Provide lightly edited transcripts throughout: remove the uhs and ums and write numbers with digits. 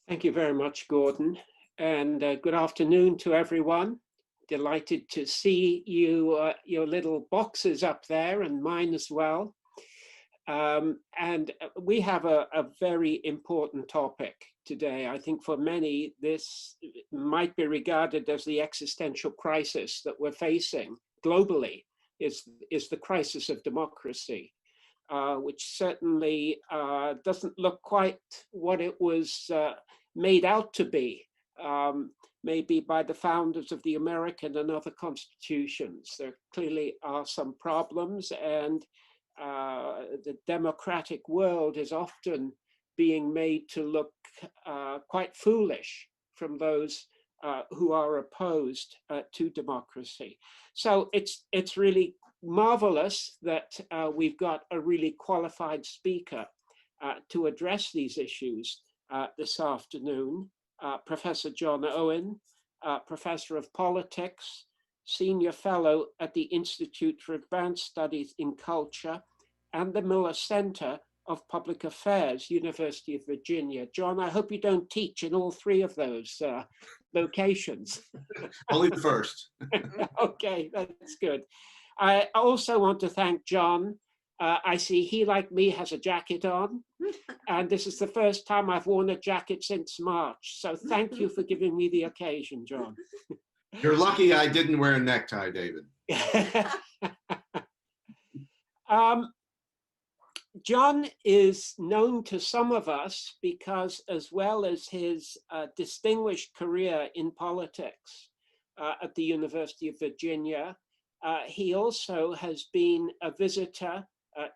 Thank you very much, Gordon, and good afternoon to everyone. Delighted to see you, your little boxes up there, and mine as well. And we have a very important topic today. I think for many, this might be regarded as the existential crisis that we're facing globally, is the crisis of democracy. Which certainly doesn't look quite what it was made out to be, maybe by the founders of the American and other constitutions. There clearly are some problems, and the democratic world is often being made to look quite foolish from those who are opposed to democracy. So it's really marvelous that we've got a really qualified speaker to address these issues this afternoon. Professor John Owen, Professor of Politics, Senior Fellow at the Institute for Advanced Studies in Culture and the Miller Center of Public Affairs, University of Virginia. John, I hope you don't teach in all three of those locations. Only the first. Okay, that's good. I also want to thank John. I see he, like me, has a jacket on, and this is the first time I've worn a jacket since March. So thank you for giving me the occasion, John. You're lucky I didn't wear a necktie, David. John is known to some of us because, as well as his distinguished career in politics at the University of Virginia, he also has been a visitor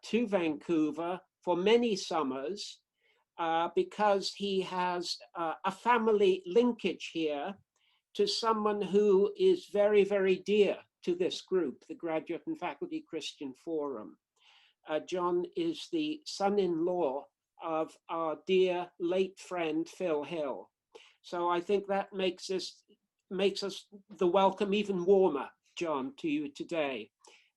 to Vancouver for many summers because he has a family linkage here to someone who is very, very dear to this group, the Graduate and Faculty Christian Forum. John is the son-in-law of our dear late friend, Phil Hill. So I think that makes us the welcome even warmer, John, to you today.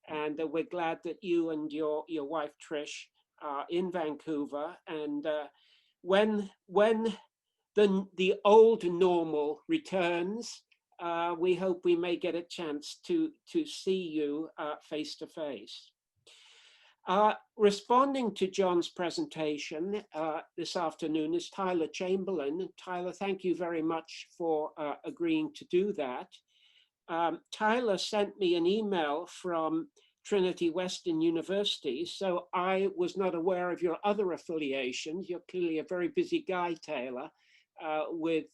And we're glad that you and your wife, Trish, are in Vancouver. And when the old normal returns, we hope we may get a chance to see you face to face. Responding to John's presentation this afternoon is Tyler Chamberlain. Tyler, thank you very much for agreeing to do that. Tyler sent me an email from Trinity Western University, so I was not aware of your other affiliations. You're clearly a very busy guy, Taylor, with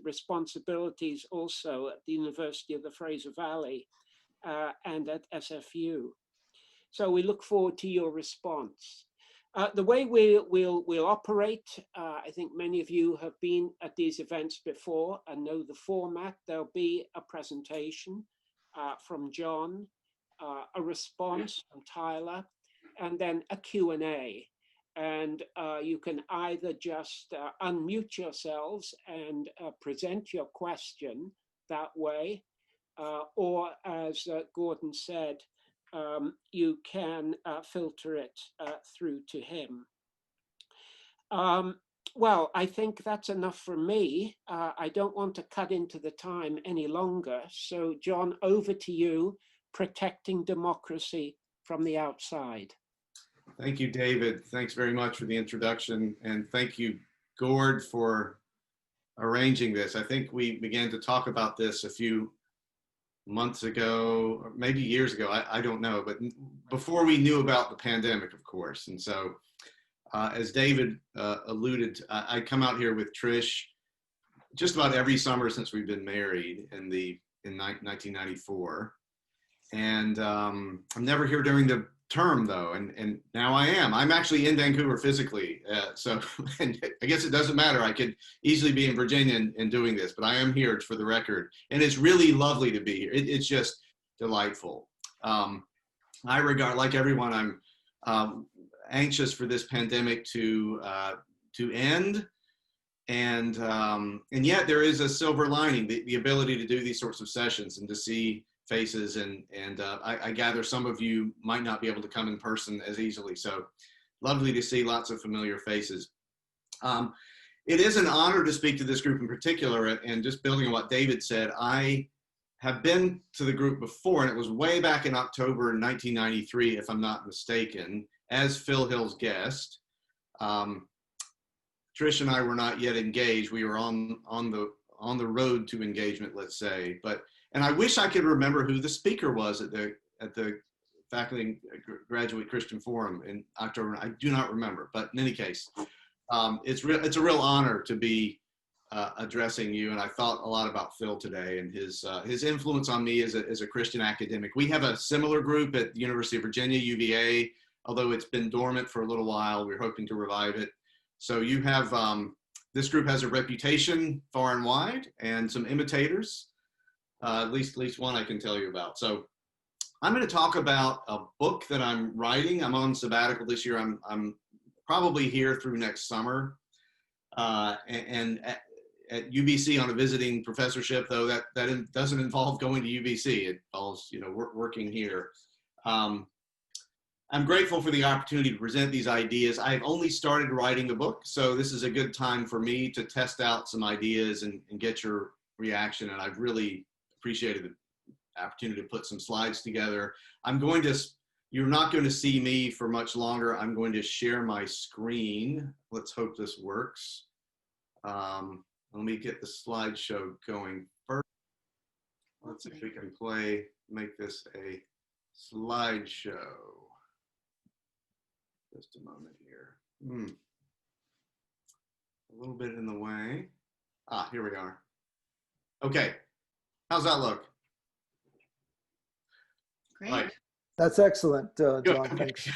responsibilities also at the University of the Fraser Valley and at SFU. So we look forward to your response. The way we'll operate, I think many of you have been at these events before and know the format. There'll be a presentation from John, a response from Tyler, and then a Q&A. And you can either just unmute yourselves and present your question that way, or as Gordon said, you can filter it through to him. Well, I think that's enough for me. I don't want to cut into the time any longer. So John, over to you, protecting democracy from the outside. Thank you, David. Thanks very much for the introduction. And thank you, Gord, for arranging this. I think we began to talk about this a few months ago, or maybe years ago, I don't know, but before we knew about the pandemic, of course. And so, as David alluded, I come out here with Trish just about every summer since we've been married in 1994. And I'm never here during the term though, and now I am. I'm actually in Vancouver physically, so and I guess it doesn't matter. I could easily be in Virginia and doing this, but I am here for the record, and it's really lovely to be here. It's just delightful. I regard, like everyone, I'm anxious for this pandemic to end, and yet there is a silver lining, the ability to do these sorts of sessions and to see faces, and I gather some of you might not be able to come in person as easily, so lovely to see lots of familiar faces. it is an honor to speak to this group in particular, and just building on what David said, I have been to the group before, and it was way back in October 1993, if I'm not mistaken, as Phil Hill's guest. Trish and I were not yet engaged. We were on the road to engagement, let's say. And I wish I could remember who the speaker was at the Faculty and Graduate Christian Forum in October. I do not remember, but in any case, it's a real honor to be addressing you. And I thought a lot about Phil today and his influence on me as a Christian academic. We have a similar group at the University of Virginia, UVA, although it's been dormant for a little while. We're hoping to revive it. So you have, this group has a reputation far and wide and some imitators, at least one I can tell you about. So I'm going to talk about a book that I'm writing. I'm on sabbatical this year. I'm probably here through next summer. And at UBC on a visiting professorship, though that doesn't involve going to UBC. It involves, working here. I'm grateful for the opportunity to present these ideas. I've only started writing a book, so this is a good time for me to test out some ideas and get your reaction, and I've really appreciated the opportunity to put some slides together. You're not going to see me for much longer. I'm going to share my screen. Let's hope this works. Let me get the slideshow going first. Let's see if we can make this a slideshow. Just a moment here. A little bit in the way. Here we are. Okay, how's that look? Great. Right. That's excellent, John. Thanks.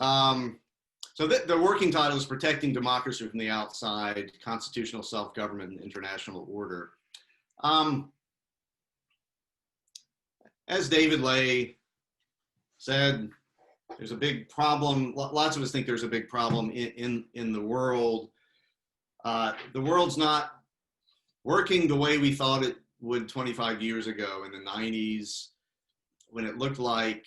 So the working title is Protecting Democracy from the Outside, Constitutional Self-Government and International Order. As David Lay said, there's a big problem. Lots of us think there's a big problem in the world. The world's not working the way we thought it would 25 years ago in the 90s, when it looked like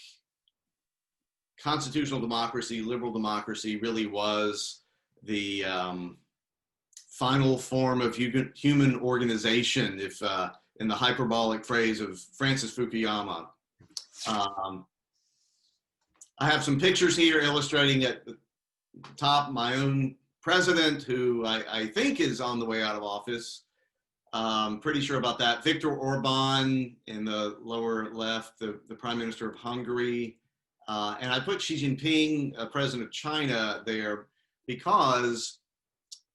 constitutional democracy, liberal democracy really was the final form of human organization, if in the hyperbolic phrase of Francis Fukuyama. I have some pictures here illustrating at the top my own president, who I think is on the way out of office. Pretty sure about that. Viktor Orban in the lower left, the Prime Minister of Hungary. And I put Xi Jinping, President of China, there because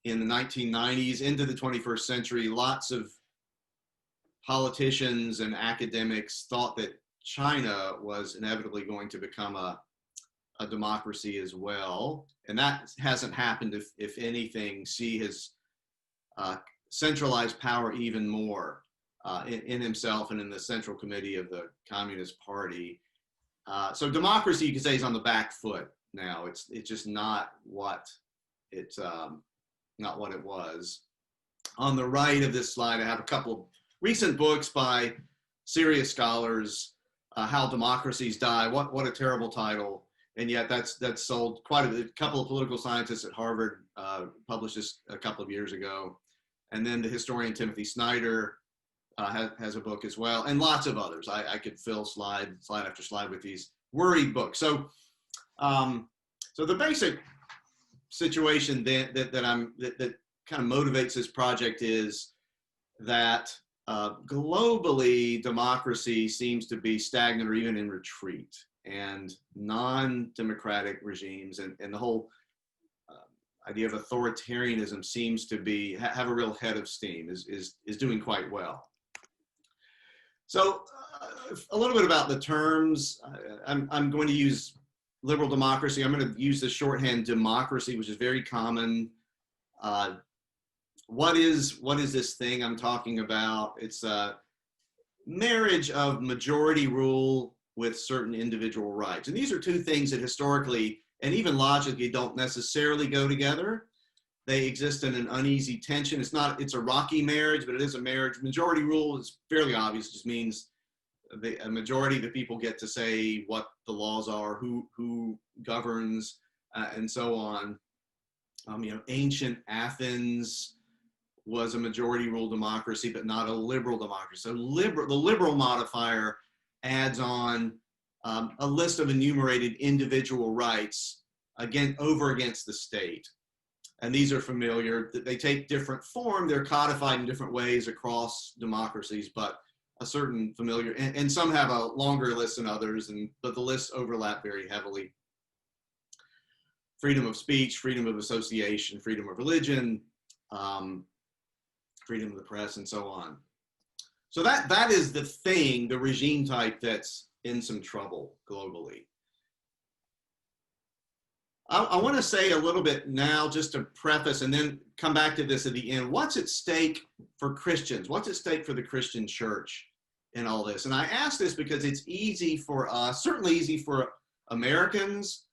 in the 1990s into the 21st century, lots of politicians and academics thought that China was inevitably going to become a democracy as well. And that hasn't happened. If anything, Xi has centralized power even more in himself and in the Central Committee of the Communist Party. So democracy, you could say, is on the back foot now. It's just not what it was. On the right of this slide, I have a couple of recent books by serious scholars. How Democracies Die. What a terrible title. And yet that's sold quite a couple of political scientists at Harvard published this a couple of years ago. And then the historian Timothy Snyder has a book as well, and lots of others. I could fill slide after slide with these worried books. So so the basic situation that kind of motivates this project is that globally democracy seems to be stagnant or even in retreat, and non-democratic regimes and the whole idea of authoritarianism seems to have a real head of steam, is doing quite well. So a little bit about the terms. I'm going to use liberal democracy. I'm going to use the shorthand democracy, which is very common. What is this thing I'm talking about? It's a marriage of majority rule with certain individual rights. And these are two things that historically and even logically don't necessarily go together. They exist in an uneasy tension. It's a rocky marriage, but it is a marriage. Majority rule is fairly obvious. It just means a majority of the people get to say what the laws are, who governs, and so on. Ancient Athens was a majority rule democracy, but not a liberal democracy. So the liberal modifier adds on a list of enumerated individual rights over against the state. And these are familiar. They take different form. They're codified in different ways across democracies, but a certain familiar, and some have a longer list than others, but the lists overlap very heavily. Freedom of speech, freedom of association, freedom of religion, freedom of the press, and so on. So that is the thing, the regime type that's in some trouble globally. I want to say a little bit now, just to preface, and then come back to this at the end. What's at stake for Christians? What's at stake for the Christian church in all this? And I ask this because it's easy for us, certainly easy for Americans,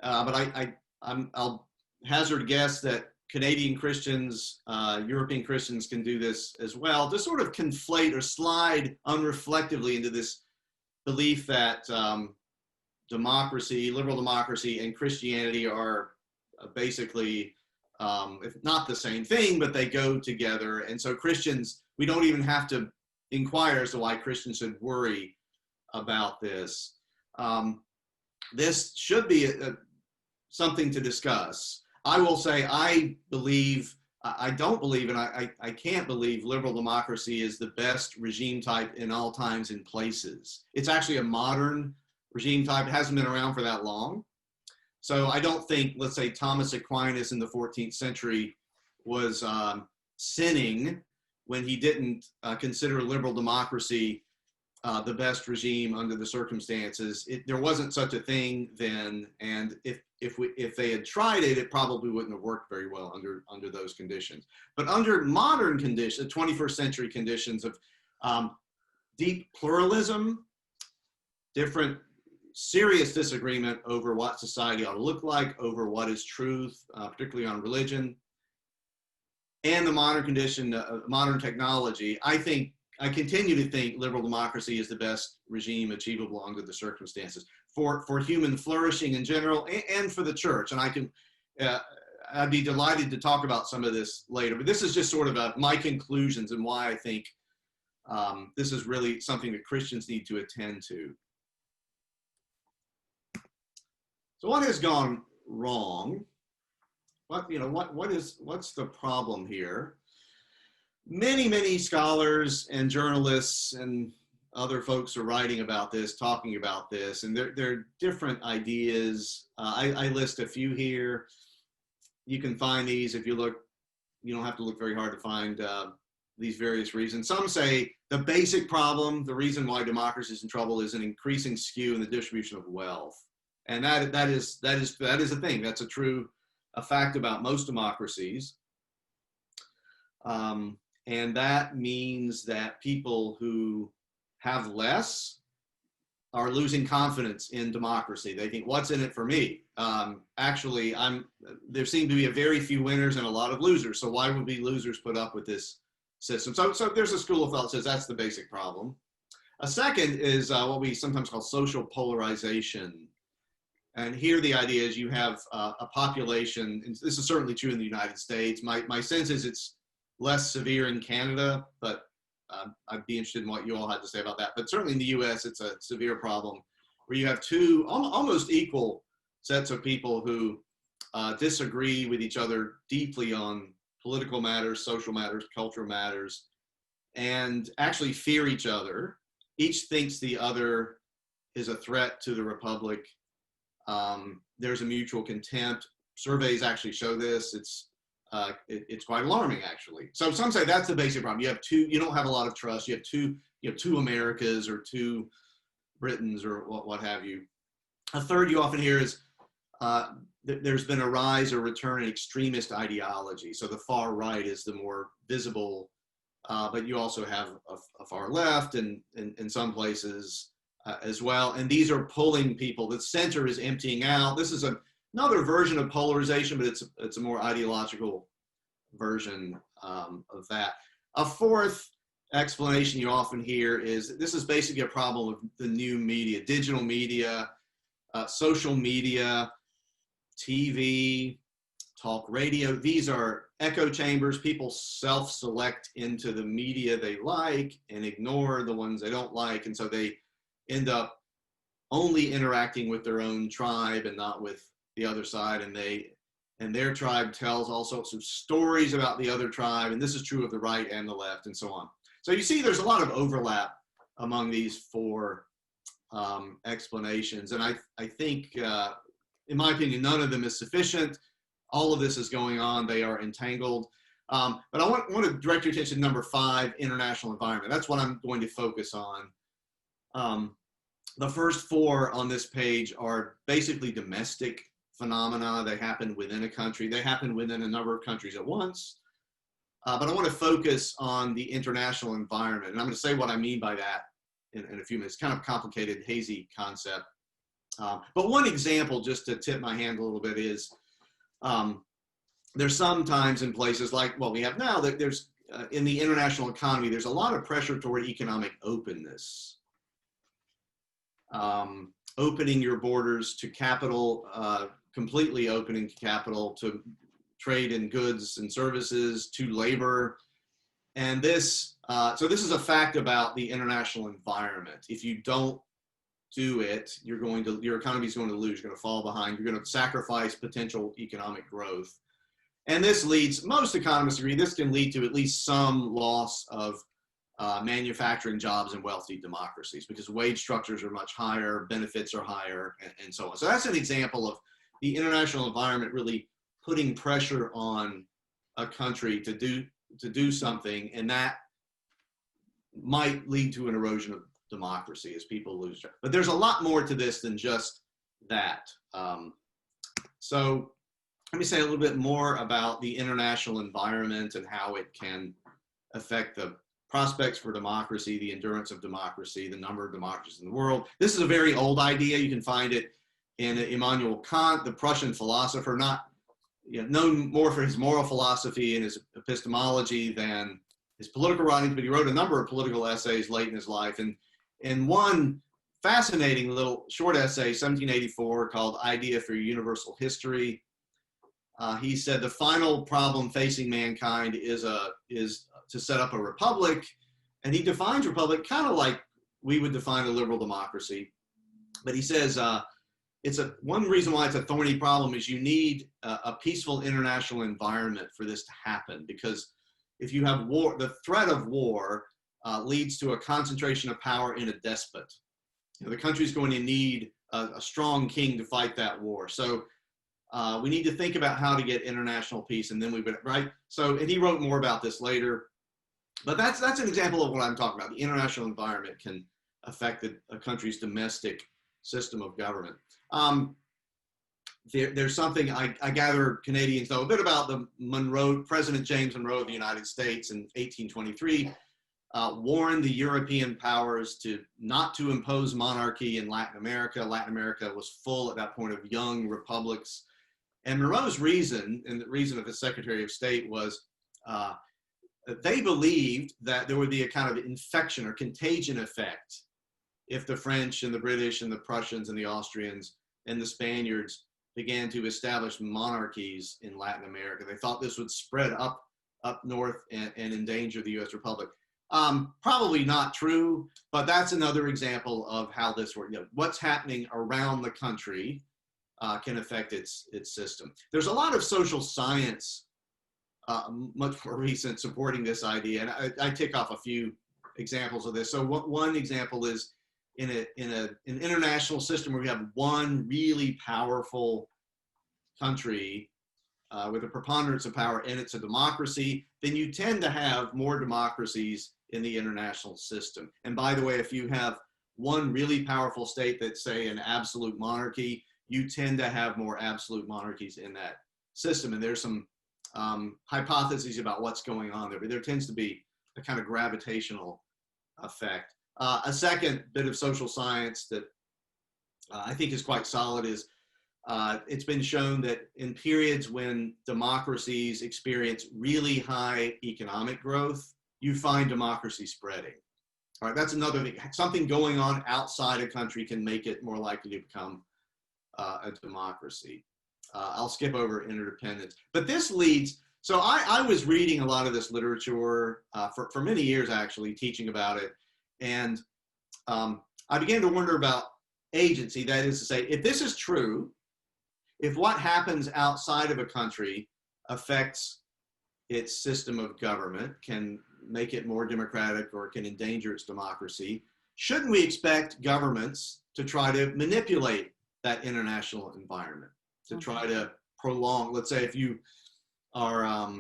but I'll hazard a guess that Canadian Christians, European Christians can do this as well, to sort of conflate or slide unreflectively into this belief that democracy, liberal democracy, and Christianity are basically, if not the same thing, but they go together. And so Christians, we don't even have to inquire as to why Christians should worry about this. This should be something to discuss. I will say I don't believe, and I can't believe liberal democracy is the best regime type in all times and places. It's actually a modern regime type. It hasn't been around for that long. So I don't think, let's say, Thomas Aquinas in the 14th century was sinning when he didn't consider liberal democracy the best regime under the circumstances. There wasn't such a thing then, and if they had tried it, it probably wouldn't have worked very well under those conditions. But under modern conditions, 21st century conditions of deep pluralism, different serious disagreement over what society ought to look like, over what is truth, particularly on religion, and the modern condition, modern technology, I continue to think liberal democracy is the best regime achievable under the circumstances for human flourishing in general and for the church. And I'd be delighted to talk about some of this later, but this is just sort of my conclusions and why I think this is really something that Christians need to attend to. So what has gone wrong? What's the problem here? Many scholars and journalists and other folks are writing about this, talking about this, and there are different ideas. I list a few here. You can find these if you look. You don't have to look very hard to find these various reasons. Some say the basic problem, the reason why democracy is in trouble, is an increasing skew in the distribution of wealth, and that is a thing. That's a fact about most democracies. And that means that people who have less are losing confidence in democracy. They think, what's in it for me? Actually, there seem to be a very few winners and a lot of losers. So why would we losers put up with this system? So there's a school of thought that says that's the basic problem. A second is what we sometimes call social polarization. And here the idea is you have a population, and this is certainly true in the United States. My sense is it's less severe in Canada, but I'd be interested in what you all had to say about that. But certainly in the US, it's a severe problem where you have two almost equal sets of people who disagree with each other deeply on political matters, social matters, cultural matters, and actually fear each other. Each thinks the other is a threat to the republic. There's a mutual contempt. Surveys actually show this. It's quite alarming, actually. So some say that's the basic problem. You don't have a lot of trust. You have two Americas or two Britons or what have you. A third you often hear is there's been a rise or return in extremist ideology. So the far right is the more visible, but you also have a far left and in some places as well. And these are pulling people. The center is emptying out. This is another version of polarization, but it's a more ideological version of that. A fourth explanation you often hear is this is basically a problem of the new media, digital media, social media, TV, talk radio. These are echo chambers. People self-select into the media they like and ignore the ones they don't like. And so they end up only interacting with their own tribe and not with the other side. And their tribe tells all sorts of stories about the other tribe. And this is true of the right and the left and so on. So you see there's a lot of overlap among these four explanations. And I think, in my opinion, none of them is sufficient. All of this is going on. They are entangled. But I want to direct your attention to number 5, international environment. That's what I'm going to focus on. The first 4 on this page are basically domestic phenomena. They happen within a country. They happen within a number of countries at once. But I want to focus on the international environment. And I'm going to say what I mean by that in a few minutes. Kind of complicated, hazy concept. But one example, just to tip my hand a little bit, is there's sometimes in places like what we have now, that there's in the international economy, there's a lot of pressure toward economic openness. Opening your borders to capital, completely opening capital to trade in goods and services, to labor. And this, so this is a fact about the international environment. If you don't do it, your economy is going to lose, you're going to fall behind, you're going to sacrifice potential economic growth. And this leads, most economists agree, this can lead to at least some loss of manufacturing jobs in wealthy democracies, because wage structures are much higher, benefits are higher, and so on. So that's an example of the international environment really putting pressure on a country to do something, and that might lead to an erosion of democracy as people lose. But there's a lot more to this than just that. So let me say a little bit more about the international environment and how it can affect the prospects for democracy, the endurance of democracy, the number of democracies in the world. This is a very old idea. You can find it in Immanuel Kant, the Prussian philosopher, known more for his moral philosophy and his epistemology than his political writings, but he wrote a number of political essays late in his life. And one fascinating little short essay, 1784, called Idea for Universal History. He said the final problem facing mankind is to set up a republic, and he defines republic kind of like we would define a liberal democracy. But he says one reason why it's a thorny problem is you need a peaceful international environment for this to happen, because if you have war, the threat of war leads to a concentration of power in a despot. The country's going to need a strong king to fight that war. So we need to think about how to get international peace, and then we would, right? So, and he wrote more about this later, but that's an example of what I'm talking about. The international environment can affect a country's domestic system of government. There's something I gather Canadians know a bit about. The President James Monroe of the United States in 1823 warned the European powers not to impose monarchy in Latin America. Latin America was full at that point of young republics. And Monroe's reason, and the reason of his Secretary of State, was that they believed that there would be a kind of infection or contagion effect if the French and the British and the Prussians and the Austrians and the Spaniards began to establish monarchies in Latin America. They thought this would spread up north and endanger the U.S. Republic. Probably not true, but that's another example of how this works. What's happening around the country can affect its system. There's a lot of social science, much more recent, supporting this idea, and I tick off a few examples of this. So one example is in an international system where we have one really powerful country with a preponderance of power, and it's a democracy, then you tend to have more democracies in the international system. And by the way, if you have one really powerful state that's, say, an absolute monarchy, you tend to have more absolute monarchies in that system. And there's some hypotheses about what's going on there, but there tends to be a kind of gravitational effect. A second bit of social science that I think is quite solid is it's been shown that in periods when democracies experience really high economic growth, you find democracy spreading. All right, that's another thing. Something going on outside a country can make it more likely to become a democracy. I'll skip over interdependence. But this leads, so I was reading a lot of this literature for many years, actually, teaching about it. And I began to wonder about agency. That is to say, if this is true, if what happens outside of a country affects its system of government, can make it more democratic or can endanger its democracy, shouldn't we expect governments to try to manipulate that international environment, to try to prolong? Let's say if you are,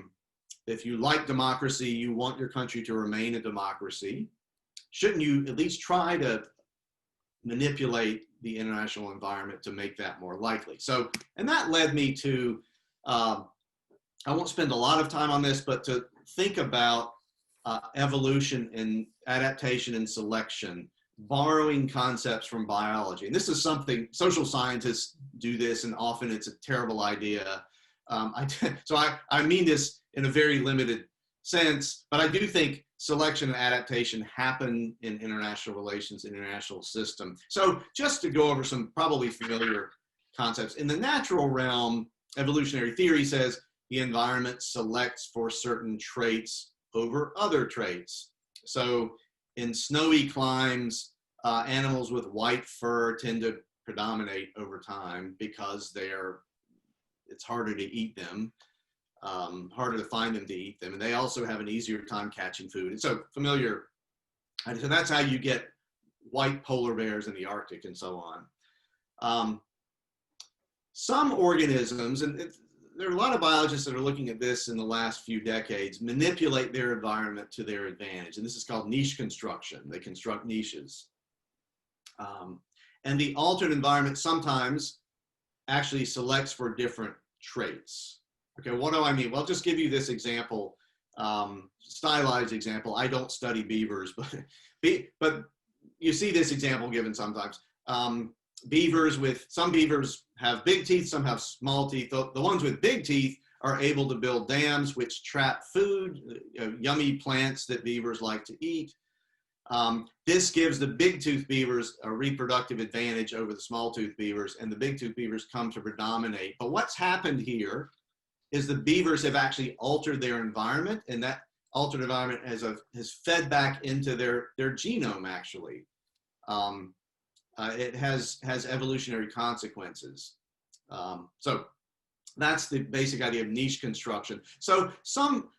if you like democracy, you want your country to remain a democracy, shouldn't you at least try to manipulate the international environment to make that more likely? So, and that led me to, I won't spend a lot of time on this, but to think about evolution and adaptation and selection, borrowing concepts from biology. And this is something, social scientists do this, and often it's a terrible idea. So I mean this in a very limited sense, but I do think selection and adaptation happen in international relations, international system. So just to go over some probably familiar concepts. In the natural realm, evolutionary theory says the environment selects for certain traits over other traits. So in snowy climes, animals with white fur tend to predominate over time because it's harder to eat them, harder to find them to eat them, and they also have an easier time catching food. And so familiar, and so that's how you get white polar bears in the Arctic and so on. Some organisms, and there are a lot of biologists that are looking at this in the last few decades, manipulate their environment to their advantage. And this is called niche construction. They construct niches. And the altered environment sometimes actually selects for different traits. Okay, what do I mean? Well, I'll just give you this example, stylized example. I don't study beavers, but you see this example given sometimes. Some beavers have big teeth, some have small teeth. The ones with big teeth are able to build dams which trap food, yummy plants that beavers like to eat. This gives the big tooth beavers a reproductive advantage over the small tooth beavers, and the big tooth beavers come to predominate. But what's happened here is the beavers have actually altered their environment, and that altered environment has fed back into their genome, actually. It has evolutionary consequences. So that's the basic idea of niche construction. So some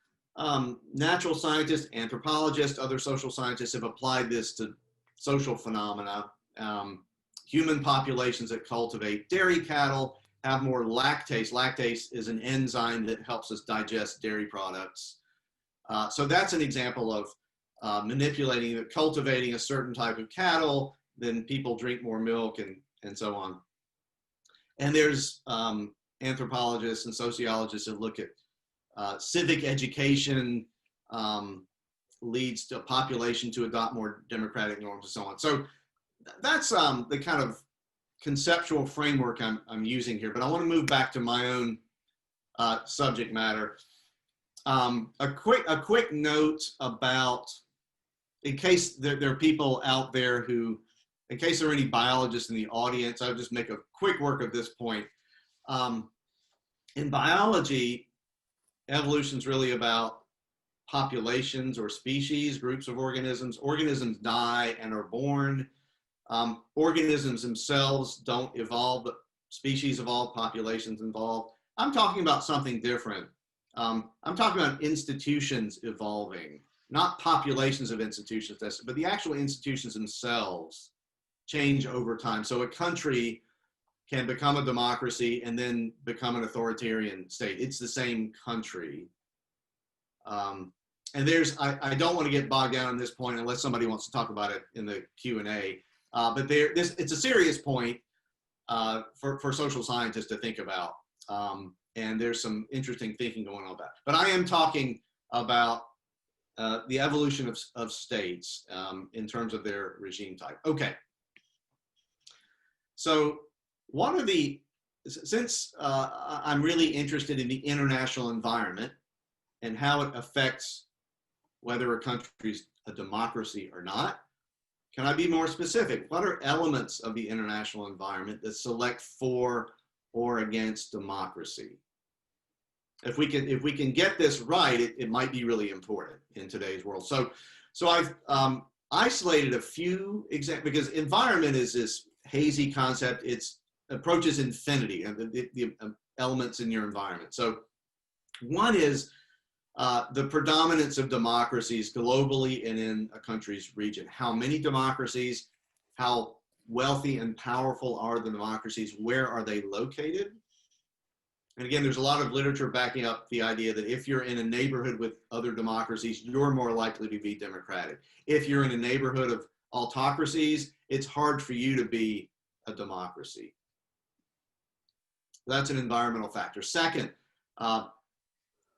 natural scientists, anthropologists, other social scientists have applied this to social phenomena. Human populations that cultivate dairy cattle have more lactase. Lactase is an enzyme that helps us digest dairy products. So that's an example of manipulating, cultivating a certain type of cattle, then people drink more milk and so on. And there's anthropologists and sociologists that look at civic education leads to a population to adopt more democratic norms and so on. So that's the kind of conceptual framework I'm using here, but I want to move back to my own subject matter. A quick note about, in case there are people out there who, in case there are any biologists in the audience, I'll just make a quick work of this point. In biology, evolution is really about populations or species, groups of organisms. Organisms die and are born. Organisms themselves don't evolve, but species evolve, populations evolve. I'm talking about something different. I'm talking about institutions evolving, not populations of institutions, but the actual institutions themselves change over time. So a country can become a democracy and then become an authoritarian state. It's the same country. And I don't want to get bogged down on this point unless somebody wants to talk about it in the Q&A. But it's a serious point for social scientists to think about. And there's some interesting thinking going on about it. But I am talking about the evolution of states in terms of their regime type. Okay. So since I'm really interested in the international environment and how it affects whether a country is a democracy or not, can I be more specific? What are elements of the international environment that select for or against democracy? If we can get this right, it might be really important in today's world. So I've isolated a few examples, because environment is this hazy concept. It approaches infinity and the elements in your environment. So one is the predominance of democracies globally and in a country's region. How many democracies, how wealthy and powerful are the democracies, where are they located? And again, there's a lot of literature backing up the idea that if you're in a neighborhood with other democracies, you're more likely to be democratic. If you're in a neighborhood of autocracies, it's hard for you to be a democracy. That's an environmental factor. Second,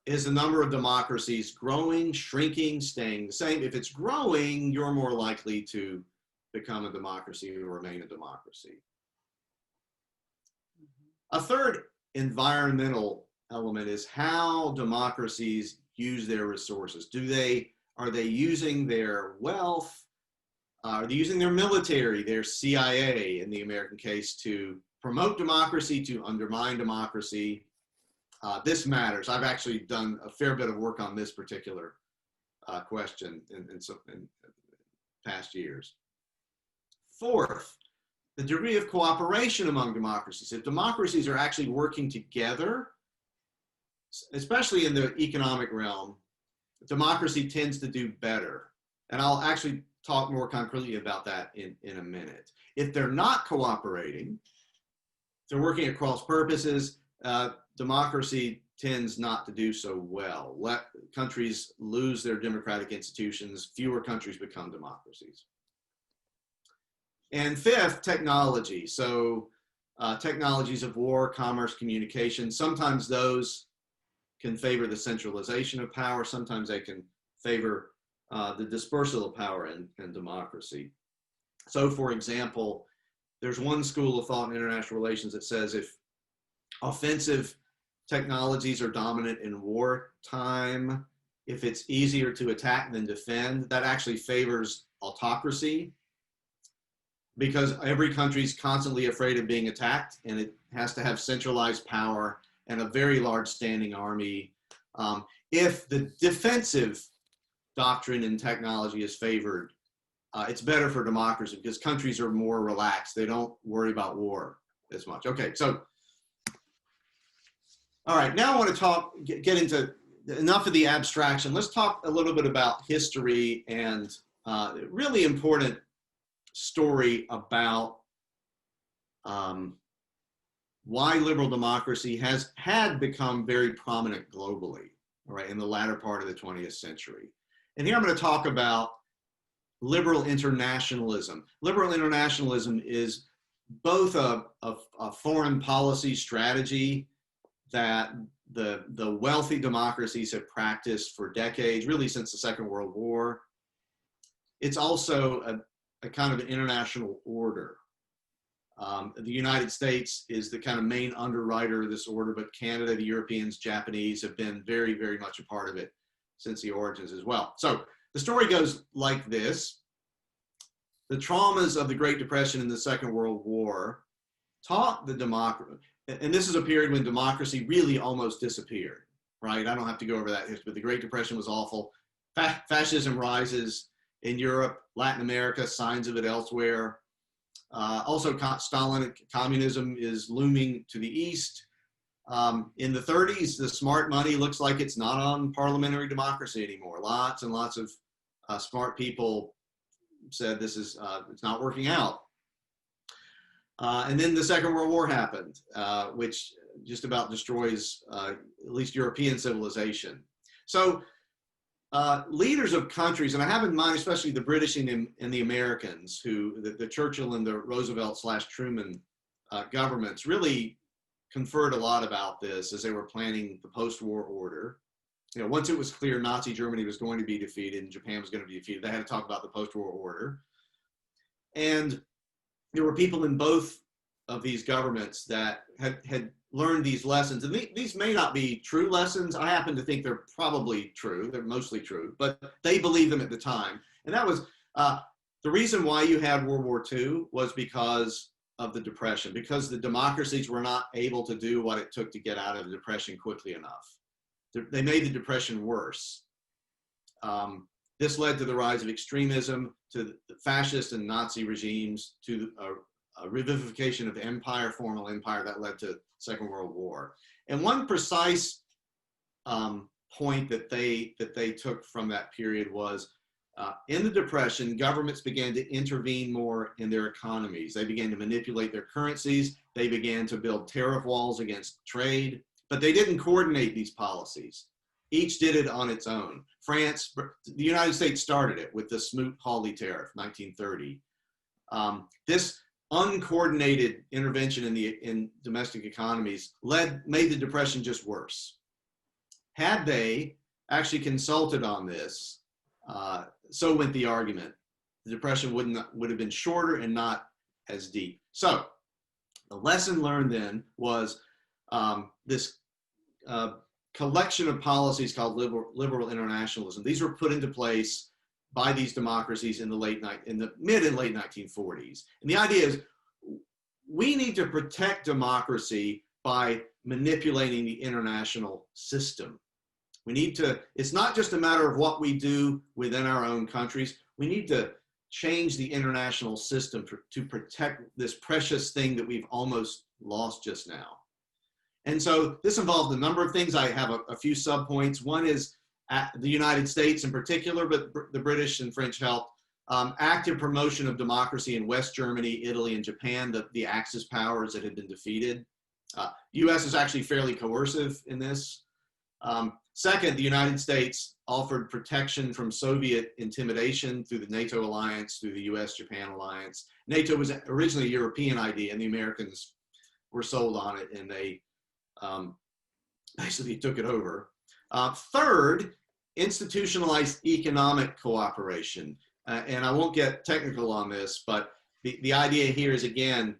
is the number of democracies growing, shrinking, staying the same? If it's growing, you're more likely to become a democracy or remain a democracy. A third environmental element is how democracies use their resources. Are they using their wealth? Are they using their military, their CIA in the American case, to promote democracy, to undermine democracy? This matters. I've actually done a fair bit of work on this particular question in past years. Fourth, the degree of cooperation among democracies. If democracies are actually working together, especially in the economic realm, democracy tends to do better. And I'll actually talk more concretely about that in a minute. If they're not cooperating, if they're working at cross purposes, democracy tends not to do so well. Let countries lose their democratic institutions, fewer countries become democracies. And fifth, technology. So technologies of war, commerce, communication, sometimes those can favor the centralization of power. Sometimes they can favor the dispersal of power and democracy. So for example, there's one school of thought in international relations that says if offensive technologies are dominant in wartime, if it's easier to attack than defend, that actually favors autocracy, because every country's constantly afraid of being attacked and it has to have centralized power and a very large standing army. If the defensive doctrine and technology is favored, it's better for democracy because countries are more relaxed. They don't worry about war as much. Okay, so, all right, now I want to get into enough of the abstraction. Let's talk a little bit about history and really important story about why liberal democracy had become very prominent globally, all right, in the latter part of the 20th century. And here I'm going to talk about liberal internationalism. Liberal internationalism is both a foreign policy strategy that the wealthy democracies have practiced for decades, really since the Second World War. It's also a kind of an international order. The United States is the kind of main underwriter of this order, but Canada, the Europeans, Japanese have been very, very much a part of it since the origins as well. So the story goes like this. The traumas of the Great Depression and the Second World War taught the democracy, and this is a period when democracy really almost disappeared, right? I don't have to go over that history, but the Great Depression was awful. Fascism rises in Europe, Latin America, signs of it elsewhere. Also, Stalin communism is looming to the east. In the 30s, the smart money looks like it's not on parliamentary democracy anymore. Lots and lots of smart people said this is it's not working out. And then the Second World War happened, which just about destroys at least European civilization. So leaders of countries, and I have in mind especially the British and the Americans, who the Churchill and the Roosevelt/Truman governments really conferred a lot about this as they were planning the post-war order. You know, once it was clear Nazi Germany was going to be defeated and Japan was going to be defeated, they had to talk about the post-war order. And there were people in both of these governments that had learned these lessons. And these may not be true lessons. I happen to think they're probably true. They're mostly true, but they believed them at the time. And that was the reason why you had World War II was because of the Depression, because the democracies were not able to do what it took to get out of the Depression quickly enough. They made the Depression worse. This led to the rise of extremism, to the fascist and Nazi regimes, to a revivification of empire, formal empire that led to Second World War. And one precise point that they took from that period was, in the Depression, governments began to intervene more in their economies. They began to manipulate their currencies. They began to build tariff walls against trade, but they didn't coordinate these policies. Each did it on its own. France, the United States started it with the Smoot-Hawley tariff, 1930. This uncoordinated intervention in domestic economies made the Depression just worse. Had they actually consulted on this, so went the argument, the Depression would have been shorter and not as deep. So the lesson learned then was this collection of policies called liberal internationalism. These were put into place by these democracies in the mid and late 1940s. And the idea is, we need to protect democracy by manipulating the international system. We need to, it's not just a matter of what we do within our own countries. We need to change the international system to protect this precious thing that we've almost lost just now. And so this involved a number of things. I have a few subpoints. One is the United States in particular, but the British and French helped. Active promotion of democracy in West Germany, Italy, and Japan, the Axis powers that had been defeated. U.S. is actually fairly coercive in this. Second, the United States offered protection from Soviet intimidation through the NATO alliance, through the US-Japan alliance. NATO was originally a European idea, and the Americans were sold on it, and they basically took it over. Third, institutionalized economic cooperation. And I won't get technical on this, but the idea here is, again,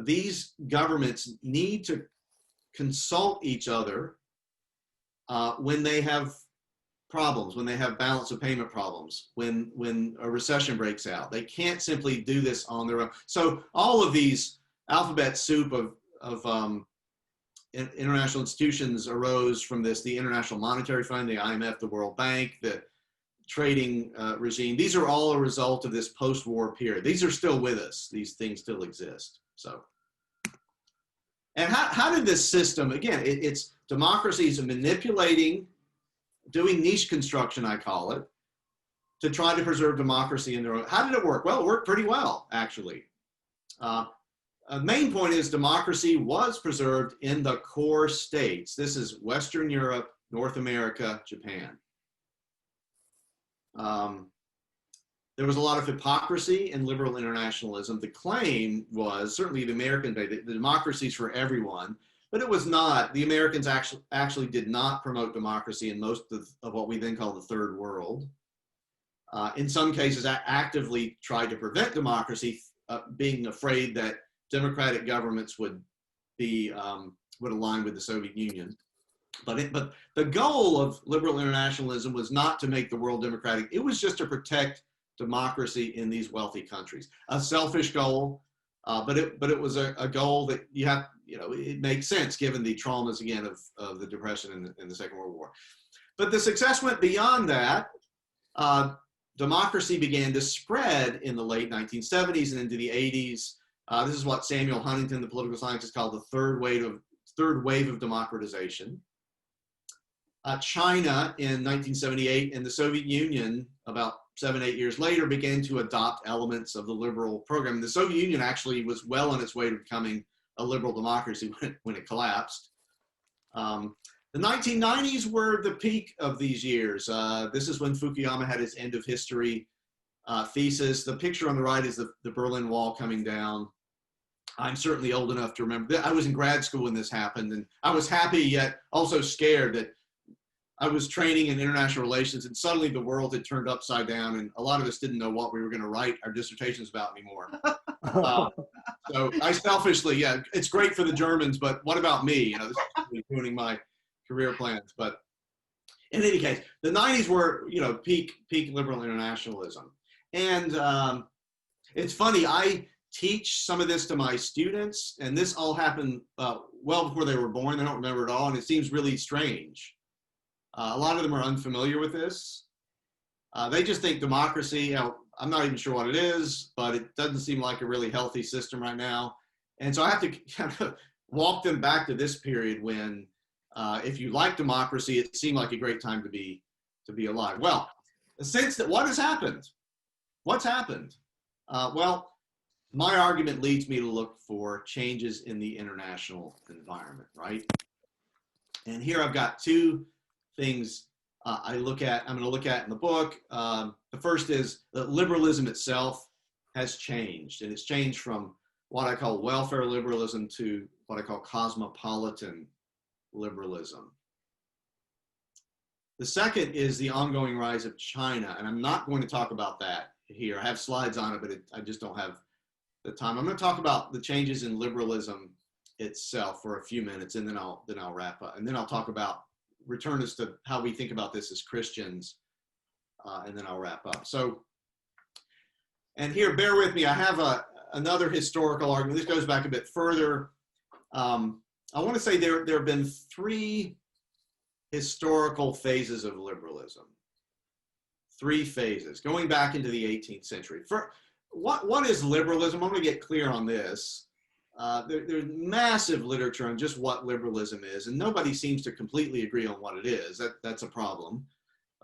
these governments need to consult each other when they have problems, when they have balance of payment problems, when a recession breaks out. They can't simply do this on their own. So all of these alphabet soup of international institutions arose from this: the International Monetary Fund, the IMF, the World Bank, the trading regime. These are all a result of this post-war period. These are still with us. These things still exist. So, and how did this system, again, it's democracies manipulating, doing niche construction, I call it, to try to preserve democracy in their own. How did it work? Well, it worked pretty well, actually. A main point is democracy was preserved in the core states. This is Western Europe, North America, Japan. There was a lot of hypocrisy in liberal internationalism. The claim was, certainly the American day, the democracies for everyone, but it was not. The Americans actually did not promote democracy in most of what we then call the third world. In some cases, actively tried to prevent democracy, being afraid that democratic governments would align with the Soviet Union. But the goal of liberal internationalism was not to make the world democratic. It was just to protect democracy in these wealthy countries. A selfish goal, but it was a goal that it makes sense given the traumas, again, of the Depression and the Second World War. But the success went beyond that. Democracy began to spread in the late 1970s and into the 80s. This is what Samuel Huntington, the political scientist, called the third wave of democratization. China in 1978 and the Soviet Union about 7-8 years later began to adopt elements of the liberal program. The Soviet Union actually was well on its way to becoming a liberal democracy when it collapsed. The 1990s were the peak of these years. This is when Fukuyama had his end of history thesis. The picture on the right is the Berlin Wall coming down. I'm certainly old enough to remember. I was in grad school when this happened, and I was happy yet also scared that I was training in international relations, and suddenly the world had turned upside down, and a lot of us didn't know what we were going to write our dissertations about anymore. So I selfishly, it's great for the Germans, but what about me? This is really ruining my career plans. But in any case, the 90s were, peak liberal internationalism. And it's funny, I teach some of this to my students, and this all happened well before they were born. They don't remember it all, and it seems really strange. A lot of them are unfamiliar with this. They just think democracy, I'm not even sure what it is, but it doesn't seem like a really healthy system right now. And so I have to kind of walk them back to this period when, if you like democracy, it seemed like a great time to be alive. Well, since that, what has happened? What's happened? Well, my argument leads me to look for changes in the international environment, right? And here I've got two things I'm going to look at in the book. The first is that liberalism itself has changed, and it's changed from what I call welfare liberalism to what I call cosmopolitan liberalism. The second is the ongoing rise of China, and I'm not going to talk about that here. I have slides on it, but I just don't have the time. I'm going to talk about the changes in liberalism itself for a few minutes, and then I'll wrap up, and then I'll talk about return us to how we think about this as Christians, and then I'll wrap up. So, and here, bear with me, I have another historical argument. This goes back a bit further. I want to say there have been three historical phases of liberalism. Three phases, going back into the 18th century. What is liberalism? I'm going to get clear on this. There's massive literature on just what liberalism is, and nobody seems to completely agree on what it is. That's a problem.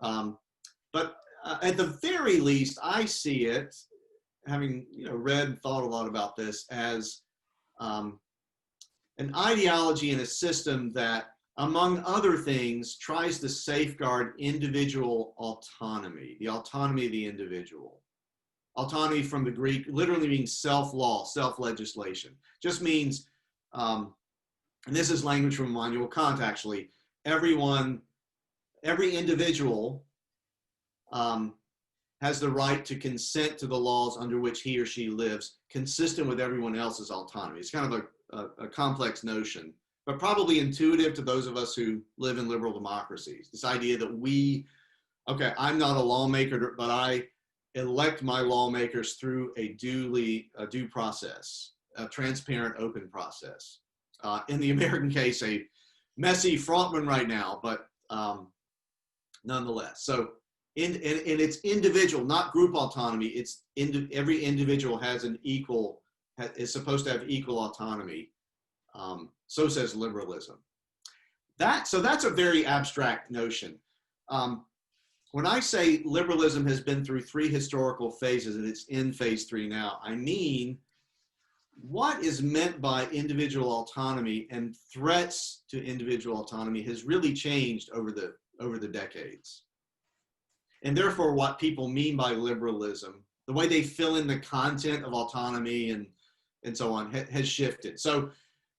But at the very least, I see it, having read and thought a lot about this, as an ideology and a system that, among other things, tries to safeguard individual autonomy, the autonomy of the individual. Autonomy from the Greek literally means self-law, self-legislation. Just means, and this is language from Immanuel Kant actually, every individual has the right to consent to the laws under which he or she lives, consistent with everyone else's autonomy. It's kind of a complex notion, but probably intuitive to those of us who live in liberal democracies. This idea that I'm not a lawmaker, but I elect my lawmakers through a due process, a transparent, open process. In the American case, a messy, fraught one right now, but nonetheless. So, and it's individual, not group autonomy. It's every individual is supposed to have equal autonomy. So says liberalism. So that's a very abstract notion. When I say liberalism has been through three historical phases and it's in phase 3 now, I mean, what is meant by individual autonomy and threats to individual autonomy has really changed over the decades. And therefore, what people mean by liberalism, the way they fill in the content of autonomy and so on, has shifted. So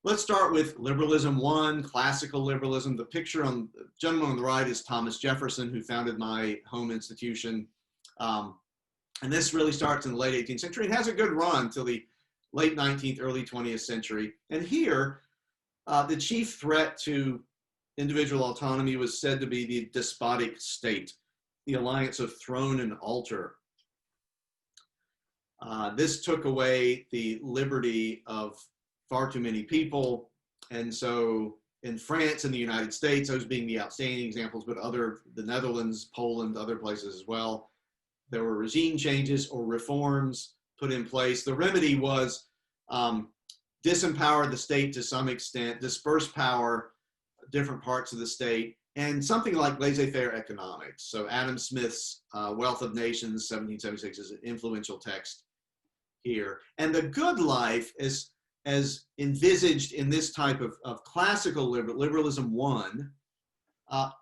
let's start with liberalism 1, classical liberalism. The gentleman on the right is Thomas Jefferson, who founded my home institution. And this really starts in the late 18th century. It has a good run till the late 19th, early 20th century. And here, the chief threat to individual autonomy was said to be the despotic state, the alliance of throne and altar. This took away the liberty of far too many people. And so in France and the United States, those being the outstanding examples, but the Netherlands, Poland, other places as well, there were regime changes or reforms put in place. The remedy was disempower the state to some extent, disperse power, different parts of the state, and something like laissez-faire economics. So Adam Smith's Wealth of Nations, 1776, is an influential text here. And the good life is, as envisaged in this type of classical liberalism 1,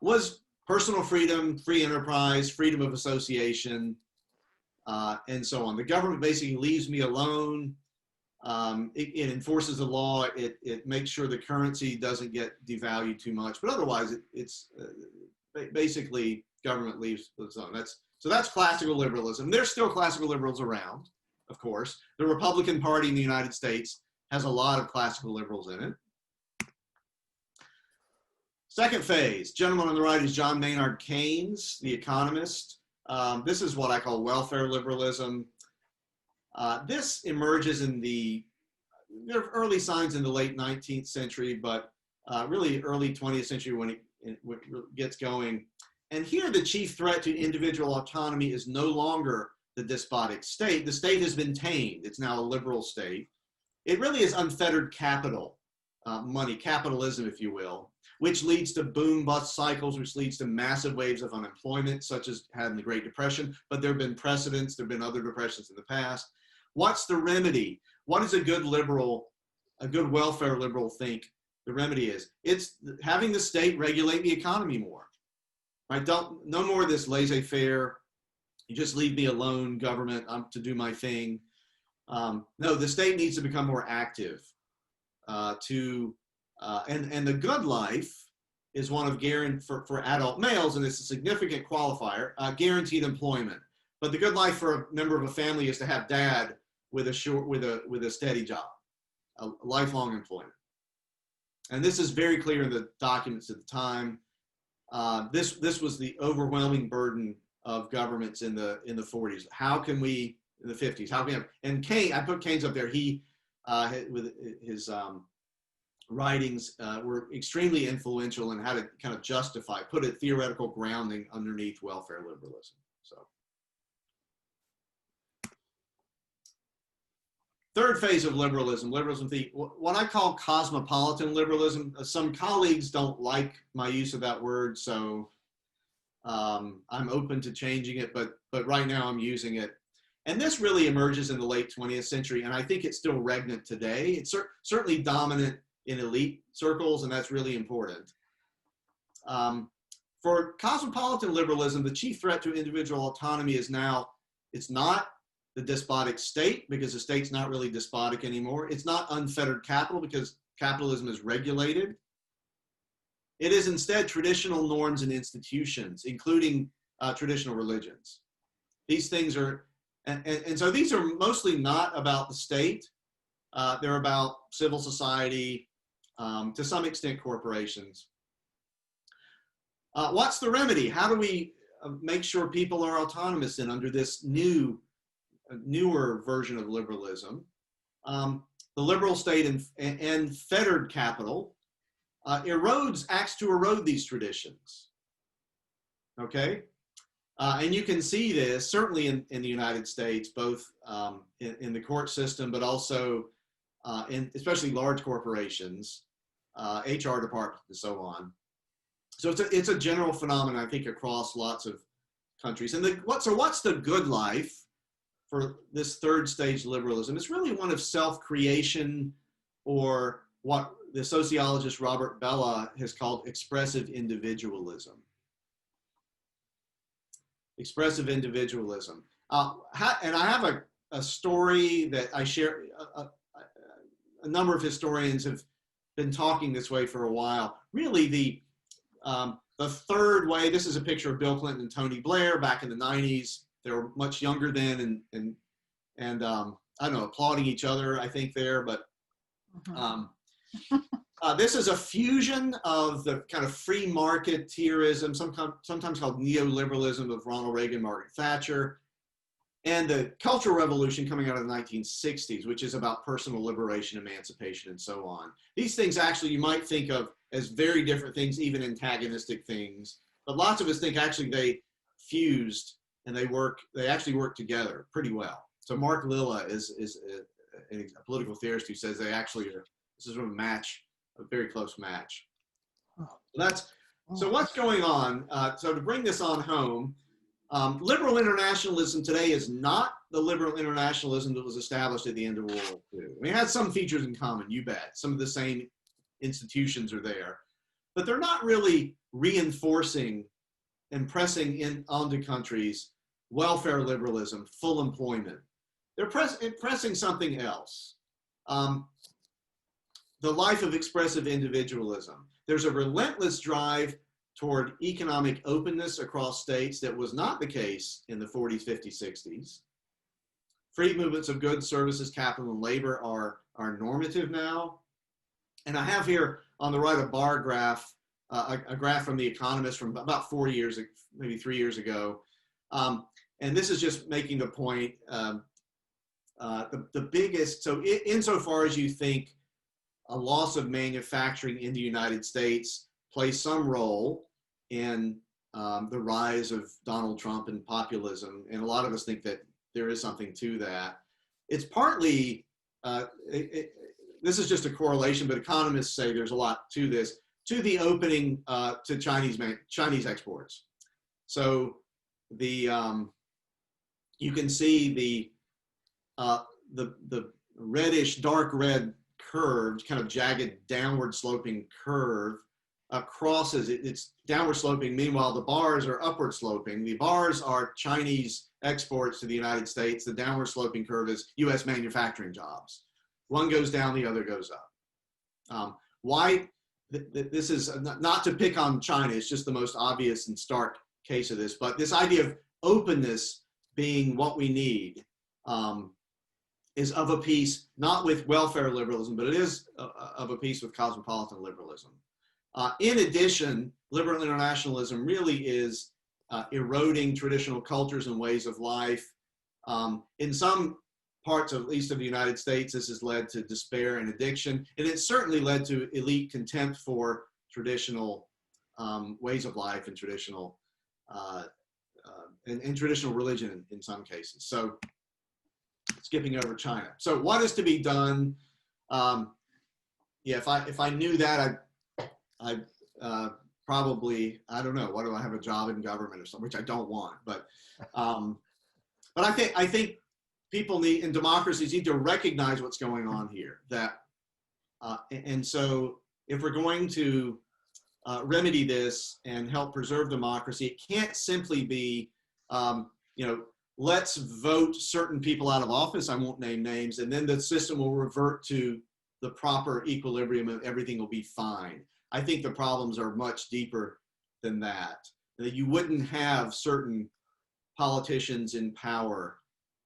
was personal freedom, free enterprise, freedom of association, and so on. The government basically leaves me alone. It enforces the law. It makes sure the currency doesn't get devalued too much. But otherwise, it's basically government leaves us alone. That's classical liberalism. There's still classical liberals around, of course. The Republican Party in the United States has a lot of classical liberals in it. Second phase, gentleman on the right is John Maynard Keynes, the economist. This is what I call welfare liberalism. This emerges in there are early signs in the late 19th century, but really early 20th century when it gets going. And here the chief threat to individual autonomy is no longer the despotic state. The state has been tamed. It's now a liberal state. It really is unfettered capital, money, capitalism, if you will, which leads to boom-bust cycles, which leads to massive waves of unemployment, such as had in the Great Depression. But there have been precedents. There have been other depressions in the past. What's the remedy? What does a good welfare liberal think the remedy is? It's having the state regulate the economy more. Right? No more of this laissez-faire. You just leave me alone, government. I'm to do my thing. No, the state needs to become more active. And the good life is one of for adult males, and it's a significant qualifier, guaranteed employment. But the good life for a member of a family is to have dad with a steady job, a lifelong employment. And this is very clear in the documents at the time. This was the overwhelming burden of governments in the 40s. How can we, in the 50s, how can we and Keynes, I put Keynes up there, he, with his writings were extremely influential in how to kind of put a theoretical grounding underneath welfare liberalism. So. Third phase of liberalism, what I call cosmopolitan liberalism. Some colleagues don't like my use of that word, so I'm open to changing it, but right now I'm using it. And this really emerges in the late 20th century, and I think it's still regnant today. It's certainly dominant in elite circles, and that's really important. For cosmopolitan liberalism, the chief threat to individual autonomy is now, it's not the despotic state, because the state's not really despotic anymore. It's not unfettered capital, because capitalism is regulated. It is instead traditional norms and institutions, including traditional religions. These things are, and so these are mostly not about the state. They're about civil society, to some extent corporations. What's the remedy? How do we make sure people are autonomous under this newer version of liberalism? The liberal state and fettered capital acts to erode these traditions. Okay? And you can see this certainly in the United States, both in the court system, but also in especially large corporations, HR departments, and so on. So it's a general phenomenon, I think, across lots of countries. And what's the good life for this third stage liberalism? It's really one of self-creation, or what the sociologist Robert Bellah has called expressive individualism. Expressive individualism. And I have a story that I share. A number of historians have been talking this way for a while. Really, the third way. This is a picture of Bill Clinton and Tony Blair back in the 90s. They were much younger then, and I don't know, applauding each other, I think, there. But this is a fusion of the kind of free marketeerism, sometimes called neoliberalism, of Ronald Reagan, Margaret Thatcher, and the Cultural Revolution coming out of the 1960s, which is about personal liberation, emancipation, and so on. These things actually you might think of as very different things, even antagonistic things, but lots of us think actually they fused and they actually work together pretty well. So Mark Lilla is a political theorist who says they actually are, this is a match, a very close match. So what's going on? So to bring this on home, liberal internationalism today is not the liberal internationalism that was established at the end of World War II. I mean, it has some features in common, you bet. Some of the same institutions are there, but they're not really reinforcing and pressing in onto countries welfare liberalism, full employment. They're pressing something else. The life of expressive individualism. There's a relentless drive toward economic openness across states that was not the case in the 40s, 50s, 60s. Free movements of goods, services, capital, and labor are normative now. And I have here on the right a bar graph, a graph from The Economist from about 4 years, maybe 3 years ago. And this is just making the point the biggest, so insofar as you think a loss of manufacturing in the United States plays some role in the rise of Donald Trump and populism, and a lot of us think that there is something to that. It's partly, this is just a correlation, but economists say there's a lot to this, to the opening to Chinese exports. So you can see the reddish, dark red curved, kind of jagged downward sloping curve crosses, it's downward sloping. Meanwhile, the bars are upward sloping. The bars are Chinese exports to the United States. The downward sloping curve is US manufacturing jobs. One goes down, the other goes up. Why? This is not to pick on China, it's just the most obvious and stark case of this, but this idea of openness being what we need is of a piece, not with welfare liberalism, but it is of a piece with cosmopolitan liberalism. In addition, liberal internationalism really is eroding traditional cultures and ways of life. In some parts, at least of the United States, this has led to despair and addiction, and it's certainly led to elite contempt for traditional ways of life and traditional and traditional religion in some cases. So, skipping over China. So, what is to be done? Yeah, if I knew that, I probably, I don't know, what do I have a job in government or something, which I don't want, but I think people need, and democracies need to recognize what's going on here. That, and so if we're going to remedy this and help preserve democracy, it can't simply be, let's vote certain people out of office, I won't name names, and then the system will revert to the proper equilibrium and everything will be fine. I think the problems are much deeper than that. That you wouldn't have certain politicians in power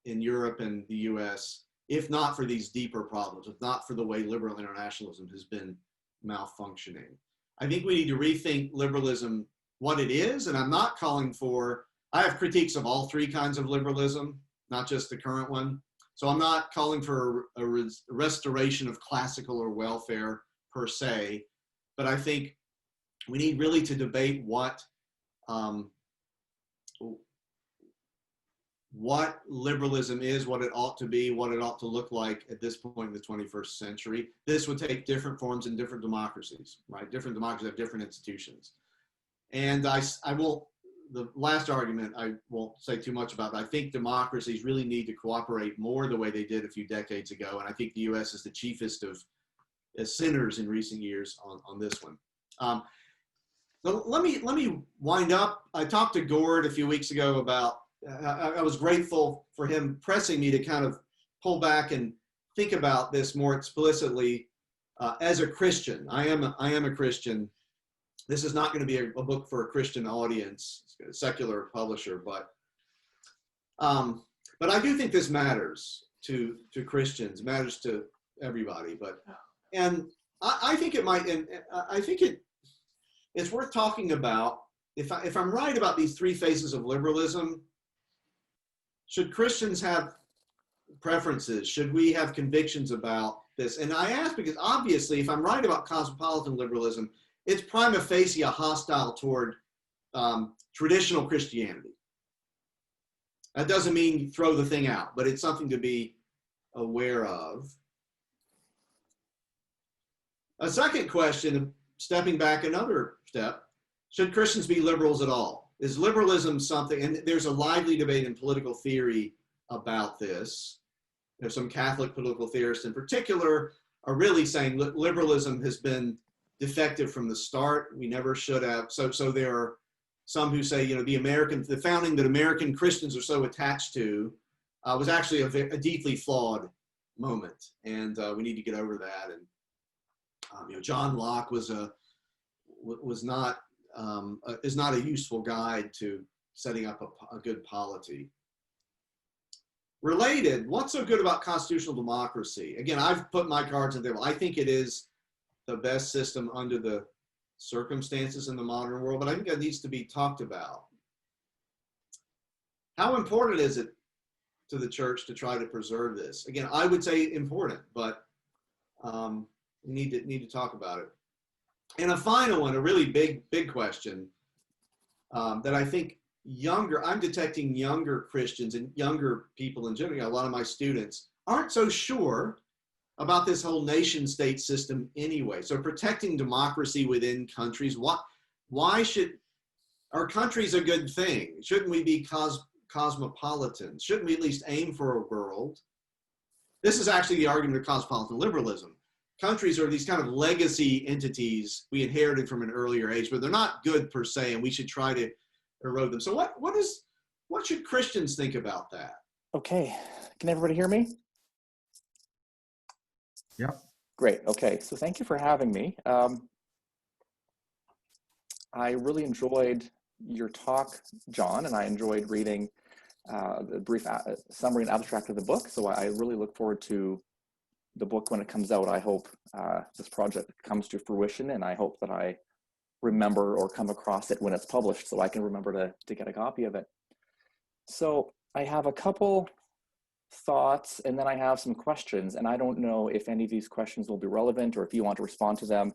in Europe and the US if not for these deeper problems, if not for the way liberal internationalism has been malfunctioning. I think we need to rethink liberalism, what it is, and I'm not calling for, I have critiques of all three kinds of liberalism, not just the current one. So I'm not calling for a restoration of classical or welfare per se, but I think we need really to debate what liberalism is, what it ought to be, what it ought to look like at this point in the 21st century. This would take different forms in different democracies, right? Different democracies have different institutions. And I won't, the last argument I won't say too much about, but I think democracies really need to cooperate more the way they did a few decades ago. And I think the US is the chiefest of sinners in recent years on this one. Let me wind up. I talked to Gord a few weeks ago about, I was grateful for him pressing me to kind of pull back and think about this more explicitly as a Christian. I am a Christian. This is not going to be a book for a Christian audience, it's a secular publisher, but I do think this matters to Christians, matters to everybody. And I think it might, and I think it's worth talking about. If I'm right about these three phases of liberalism, should Christians have preferences? Should we have convictions about this? And I ask because obviously, if I'm right about cosmopolitan liberalism, it's prima facie hostile toward traditional Christianity. That doesn't mean you throw the thing out, but it's something to be aware of. A second question, stepping back another step, should Christians be liberals at all? Is liberalism something, and there's a lively debate in political theory about this. There's some Catholic political theorists in particular are really saying liberalism has been defective from the start. We never should have. So there are some who say, the founding that American Christians are so attached to was actually a deeply flawed moment, and we need to get over that. And John Locke is not a useful guide to setting up a good polity. Related, what's so good about constitutional democracy? Again, I've put my cards on the table. I think it is the best system under the circumstances in the modern world, but I think that needs to be talked about. How important is it to the church to try to preserve this? Again, I would say important, but we need to talk about it. And a final one, a really big question that I think I'm detecting younger Christians and younger people in general, a lot of my students aren't so sure about this whole nation state system anyway. So protecting democracy within countries, why should our countries a good thing? Shouldn't we be cosmopolitan? Shouldn't we at least aim for a world? This is actually the argument of cosmopolitan liberalism. Countries are these kind of legacy entities we inherited from an earlier age, but they're not good per se, and we should try to erode them. So what should Christians think about that? Okay, can everybody hear me? Yep. Great, okay, so thank you for having me. I really enjoyed your talk, John, and I enjoyed reading the brief summary and abstract of the book, so I really look forward to the book when it comes out. I hope this project comes to fruition, and I hope that I remember or come across it when it's published so I can remember to get a copy of it. So I have a couple thoughts and then I have some questions, and I don't know if any of these questions will be relevant or if you want to respond to them,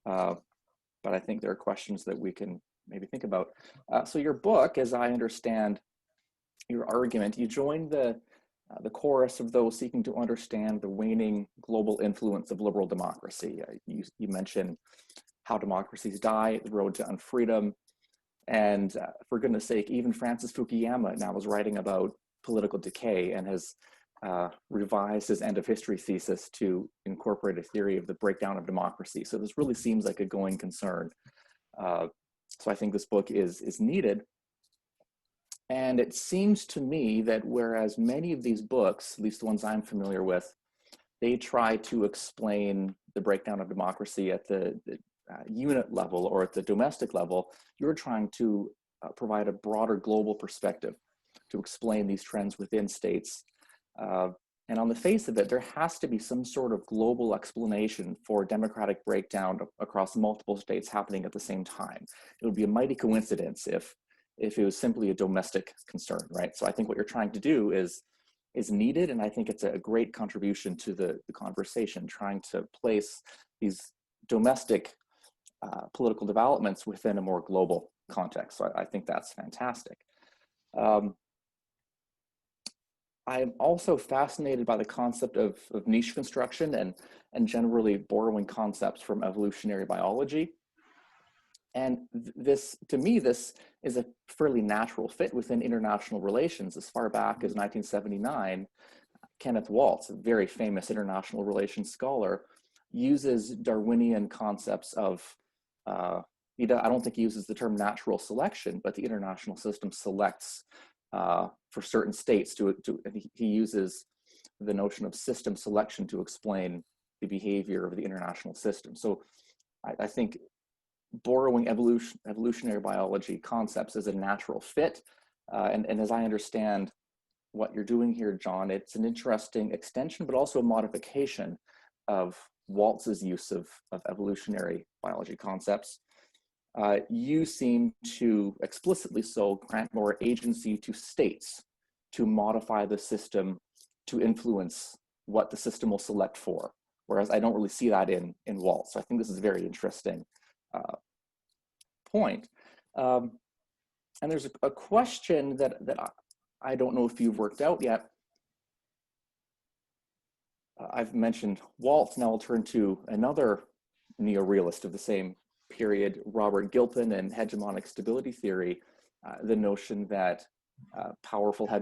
but I think there are questions that we can maybe think about. So your book, as I understand your argument, you joined the chorus of those seeking to understand the waning global influence of liberal democracy. You mentioned how democracies die, the road to unfreedom, and for goodness sake, even Francis Fukuyama now is writing about political decay and has revised his end of history thesis to incorporate a theory of the breakdown of democracy. So this really seems like a going concern. So I think this book is needed. And it seems to me that whereas many of these books, at least the ones I'm familiar with, they try to explain the breakdown of democracy at the unit level or at the domestic level, you're trying to provide a broader global perspective to explain these trends within states. And on the face of it, there has to be some sort of global explanation for democratic breakdown across multiple states happening at the same time. It would be a mighty coincidence if it was simply a domestic concern, right? So I think what you're trying to do is needed, and I think it's a great contribution to the conversation, trying to place these domestic political developments within a more global context. So I think that's fantastic. I'm also fascinated by the concept of niche construction and generally borrowing concepts from evolutionary biology. And this, to me, this is a fairly natural fit within international relations. As far back as 1979, Kenneth Waltz, a very famous international relations scholar, uses Darwinian concepts of, I don't think he uses the term natural selection, but the international system selects for certain states he uses the notion of system selection to explain the behavior of the international system. So I think borrowing evolutionary biology concepts is a natural fit. And as I understand what you're doing here, John, it's an interesting extension, but also a modification of Waltz's use of evolutionary biology concepts. You seem to explicitly so grant more agency to states to modify the system to influence what the system will select for, whereas I don't really see that in Waltz. So I think this is a very interesting point. And there's a question that I don't know if you've worked out yet. I've mentioned Waltz, now I'll turn to another neo-realist of the same period, Robert Gilpin and hegemonic stability theory, the notion that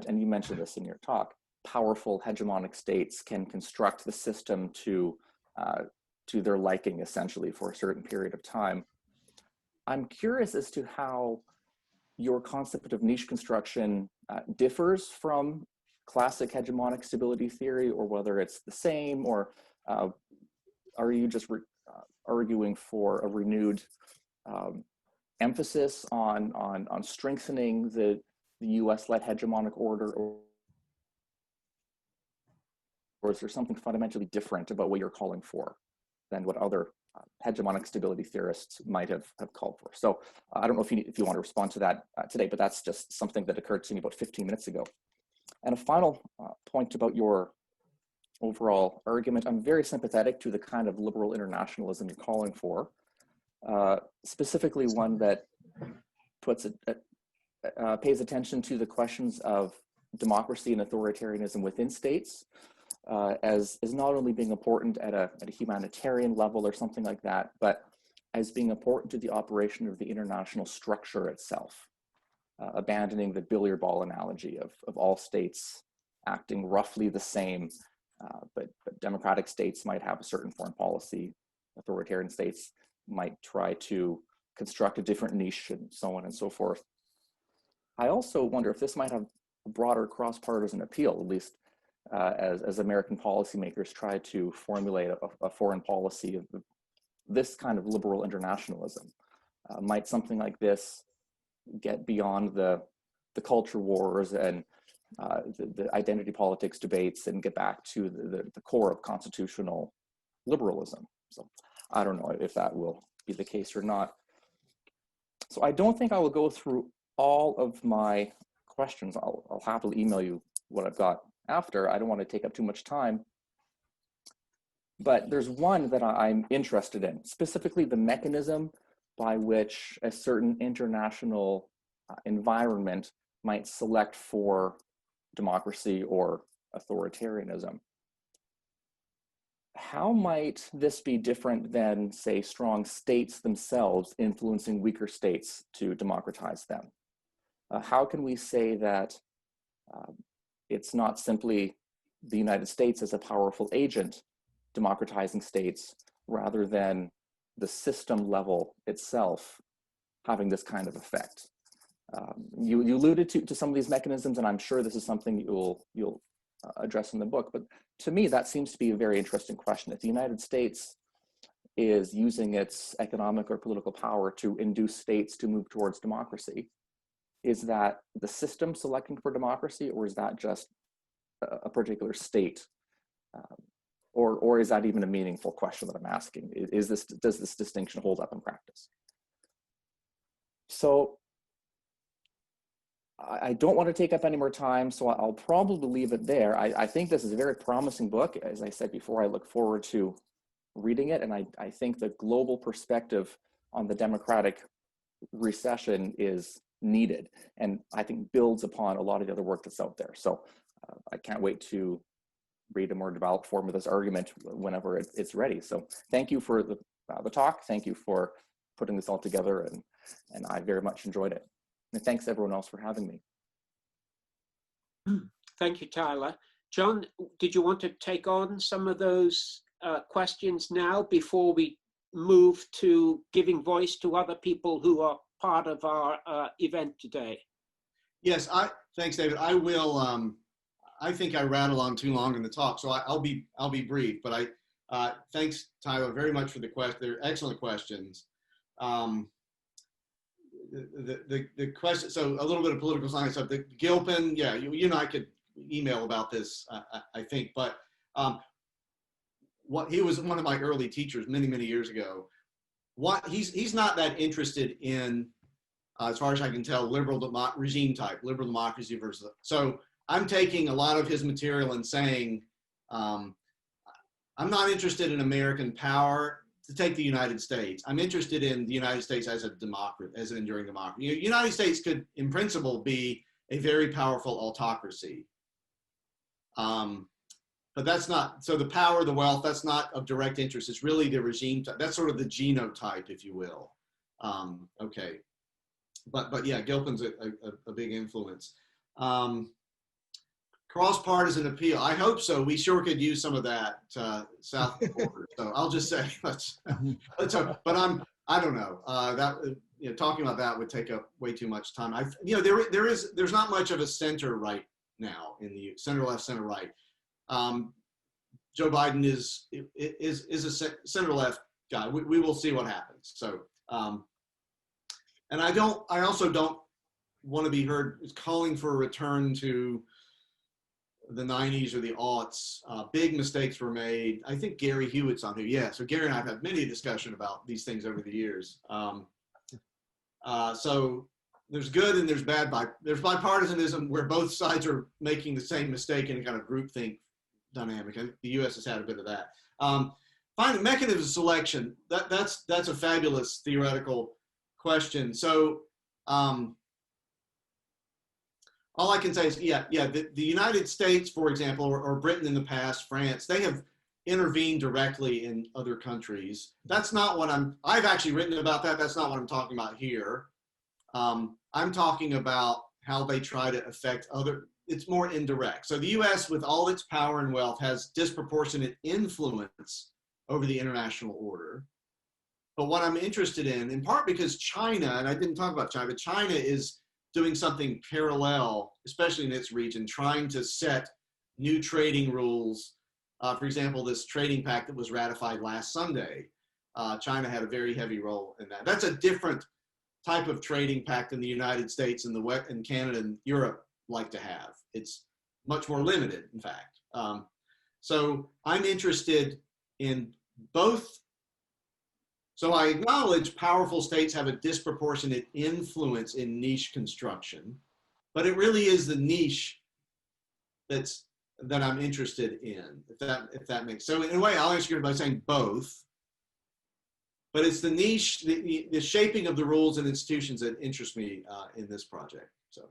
and you mentioned this in your talk, powerful hegemonic states can construct the system to their liking, essentially, for a certain period of time. I'm curious as to how your concept of niche construction differs from classic hegemonic stability theory, or whether it's the same, or are you just arguing for a renewed emphasis on strengthening the US-led hegemonic order, or is there something fundamentally different about what you're calling for than what other hegemonic stability theorists might have called for? So I don't know if you want to respond to that today, but that's just something that occurred to me about 15 minutes ago. And a final point about your overall argument, I'm very sympathetic to the kind of liberal internationalism you're calling for, specifically one that puts pays attention to the questions of democracy and authoritarianism within states as not only being important at a humanitarian level or something like that, but as being important to the operation of the international structure itself, abandoning the billiard ball analogy of all states acting roughly the same, but democratic states might have a certain foreign policy, authoritarian states might try to construct a different niche, and so on and so forth. I also wonder if this might have a broader cross-partisan appeal, at least as American policymakers try to formulate a foreign policy of this kind of liberal internationalism. Might something like this get beyond the culture wars and the identity politics debates and get back to the core of constitutional liberalism? So I don't know if that will be the case or not. So I don't think I will go through all of my questions. I'll happily email you what I've got after. I don't want to take up too much time. But there's one that I'm interested in, specifically the mechanism by which a certain international environment might select for democracy or authoritarianism. How might this be different than, say, strong states themselves influencing weaker states to democratize them? How can we say that it's not simply the United States as a powerful agent democratizing states, rather than the system level itself having this kind of effect? You alluded to some of these mechanisms, and I'm sure this is something you'll address in the book, but to me, that seems to be a very interesting question. If the United States is using its economic or political power to induce states to move towards democracy, is that the system selecting for democracy, or is that just a particular state? Or is that even a meaningful question that I'm asking? Does this distinction hold up in practice? So I don't want to take up any more time, so I'll probably leave it there. I think this is a very promising book. As I said before, I look forward to reading it, and I think the global perspective on the democratic recession is needed, and I think builds upon a lot of the other work that's out there. So I can't wait to read a more developed form of this argument whenever it's ready. So thank you for the talk. Thank you for putting this all together, and I very much enjoyed it. And thanks everyone else for having me. Thank you, Tyler. John, did you want to take on some of those questions now before we move to giving voice to other people who are part of our event today? Yes, thanks, David. I will. I think I rattled on too long in the talk, so I'll be brief. But thanks, Tyler, very much for the question. They're excellent questions. The question. So a little bit of political science stuff. The Gilpin, yeah, you and I could email about this, I think. But he was one of my early teachers many years ago. He's not that interested in, as far as I can tell, regime type, liberal democracy versus. So I'm taking a lot of his material and saying, I'm not interested in American power. To take the United States, I'm interested in the United States as a democracy, as an enduring democracy. The United States could, in principle, be a very powerful autocracy. But that's not, so the power, the wealth, that's not of direct interest. It's really the regime type. That's sort of the genotype, if you will. Okay. But yeah, Gilpin's a big influence. Cross-partisan appeal. I hope so. We sure could use some of that south of the border. So I'll just say let's hope. But I don't know. Talking about that would take up way too much time. There's not much of a center right now in the center left, center right. Joe Biden is a center left guy. We will see what happens. So and I also don't want to be heard calling for a return to the 90s or the aughts. Big mistakes were made. I think Gary Hewitt's on here. Yeah, so Gary and I have had many discussion about these things over the years. So there's good and there's bad. There's bipartisanism where both sides are making the same mistake in a kind of groupthink dynamic. And the U.S. has had a bit of that. Finally, mechanism of selection. That's a fabulous theoretical question. So all I can say is, the United States, for example, or Britain in the past, France, they have intervened directly in other countries. That's not what I've actually written about that. That's not what I'm talking about here. I'm talking about how they try to affect it's more indirect. So the US, with all its power and wealth, has disproportionate influence over the international order. But what I'm interested in part because China, and I didn't talk about China, but China is doing something parallel, especially in its region, trying to set new trading rules. For example, this trading pact that was ratified last Sunday, China had a very heavy role in that. That's a different type of trading pact than the United States and Canada and Europe like to have. It's much more limited, in fact. So I'm interested in both. So I acknowledge powerful states have a disproportionate influence in niche construction, but it really is the niche that I'm interested in, if that makes sense. So in a way, I'll answer you by saying both, but it's the niche, the shaping of the rules and institutions that interest me in this project. So.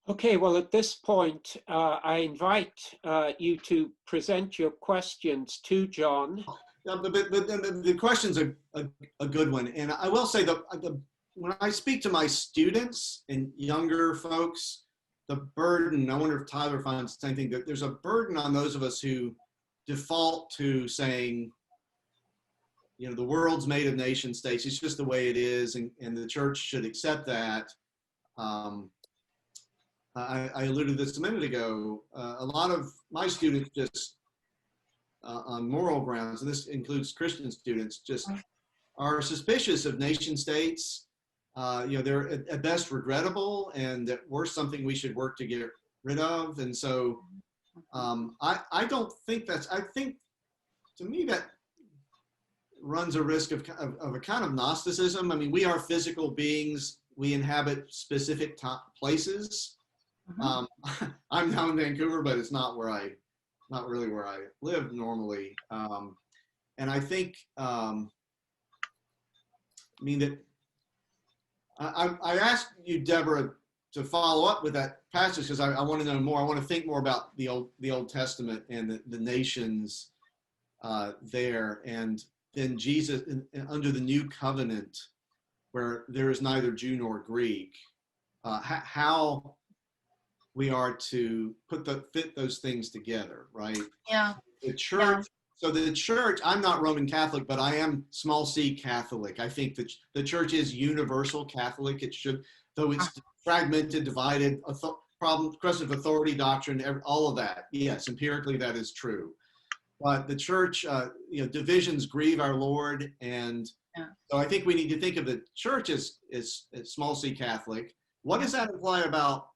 Okay, well, at this point, I invite you to present your questions to John. But the question's a good one. And I will say that when I speak to my students and younger folks, the burden, I wonder if Tyler finds the same thing, that there's a burden on those of us who default to saying, the world's made of nation states, it's just the way it is, and the church should accept that. I alluded to this a minute ago. A lot of my students just, on moral grounds, and this includes Christian students, just are suspicious of nation states. They're at best regrettable, and at worst something we should work to get rid of. And so I don't think I think, to me, that runs a risk of a kind of Gnosticism. I mean, we are physical beings. We inhabit specific places. I'm now in Vancouver, but it's not really where I live normally. And I think, that I asked you, Deborah, to follow up with that passage because I want to know more. I want to think more about the Old Testament and the nations there, and then Jesus under the new covenant, where there is neither Jew nor Greek. How we are to fit those things together, right? Yeah. The church. Yeah. So the church, I'm not Roman Catholic, but I am small c Catholic. I think that the church is universal Catholic. It should, though it's fragmented, divided, question of authority, doctrine, all of that. Yes, empirically that is true. But the church, divisions grieve our Lord, and so I think we need to think of the church as small c Catholic. What does that imply about